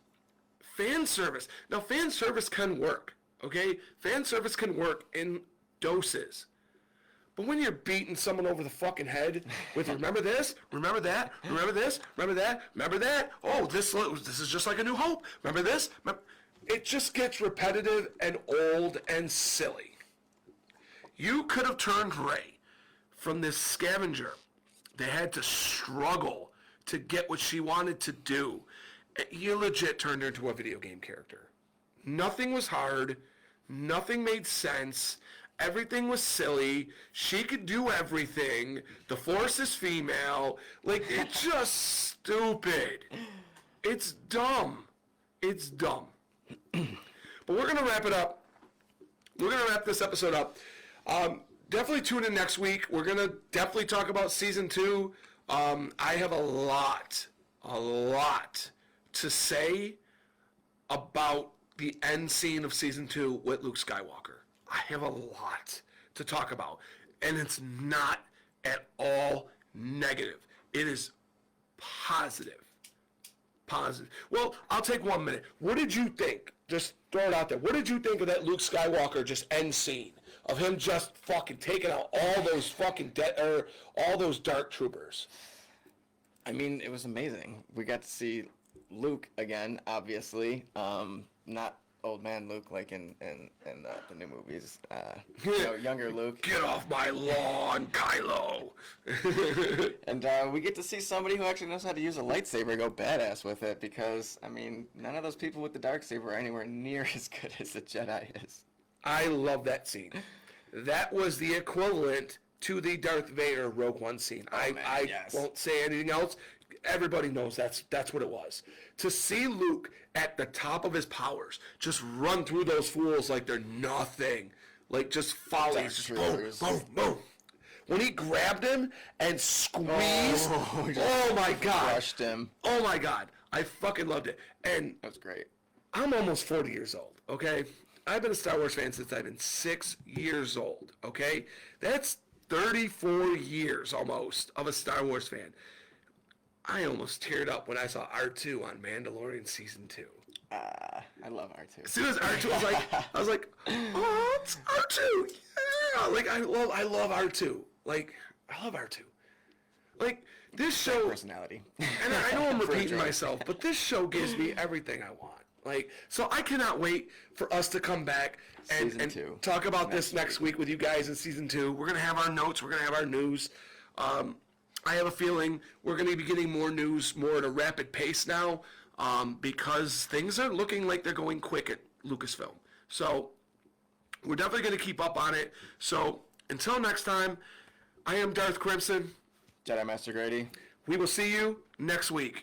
fan service. Now, fan service can work, okay? Fan service can work in doses. But when you're beating someone over the fucking head with remember this, remember that, remember this, remember that, remember that, oh, this is just like A New Hope, remember this, it just gets repetitive and old and silly. You could have turned Rey from this scavenger that had to struggle to get what she wanted to do. You legit turned her into a video game character. Nothing was hard. Nothing made sense. Everything was silly. She could do everything. The Force is female. Like, it's just stupid. It's dumb. It's dumb. But we're going to wrap it up we're going to wrap this episode up. Definitely tune in next week. We're going to definitely talk about Season 2. I have a lot to say about the end scene of Season 2 with Luke Skywalker. I have a lot to talk about. And it's not at all negative. It is positive. Well, I'll take 1 minute. What did you think? Just throw it out there. What did you think of that Luke Skywalker just end scene of him just fucking taking out all those fucking all those dark troopers? I mean, it was amazing. We got to see Luke again, obviously. Not old man Luke like in the new movies. Younger Luke. Get off my lawn, Kylo. And we get to see somebody who actually knows how to use a lightsaber and go badass with it, because, I mean, none of those people with the darksaber are anywhere near as good as the Jedi is. I love that scene. That was the equivalent to the Darth Vader Rogue One scene. Yes. Won't say anything else. Everybody knows that's what it was. To see Luke at the top of his powers just run through those fools like they're nothing, like just follies, just boom, boom, boom. When he grabbed him and squeezed, oh my God, Crushed him. oh my God, I fucking loved it. And That was great. I'm almost 40 years old, okay? I've been a Star Wars fan since I've been 6 years old, okay? That's 34 years almost of a Star Wars fan. I almost teared up when I saw R2 on Mandalorian Season 2. I love R2. As soon as R2, I was like, oh, it's R2, yeah! Like, I love R2. Like, I love R2. Like, this show, Personality. and I know I'm For a repeating drink. myself, but this show gives me everything I want. Like, so I cannot wait for us to come back and Season 2. talk about this next week with you guys in Season 2. We're going to have our notes. We're going to have our news. I have a feeling we're going to be getting more news more at a rapid pace now, because things are looking like they're going quick at Lucasfilm. So we're definitely going to keep up on it. So until next time, I am Darth Crimson. Jedi Master Grady. We will see you next week.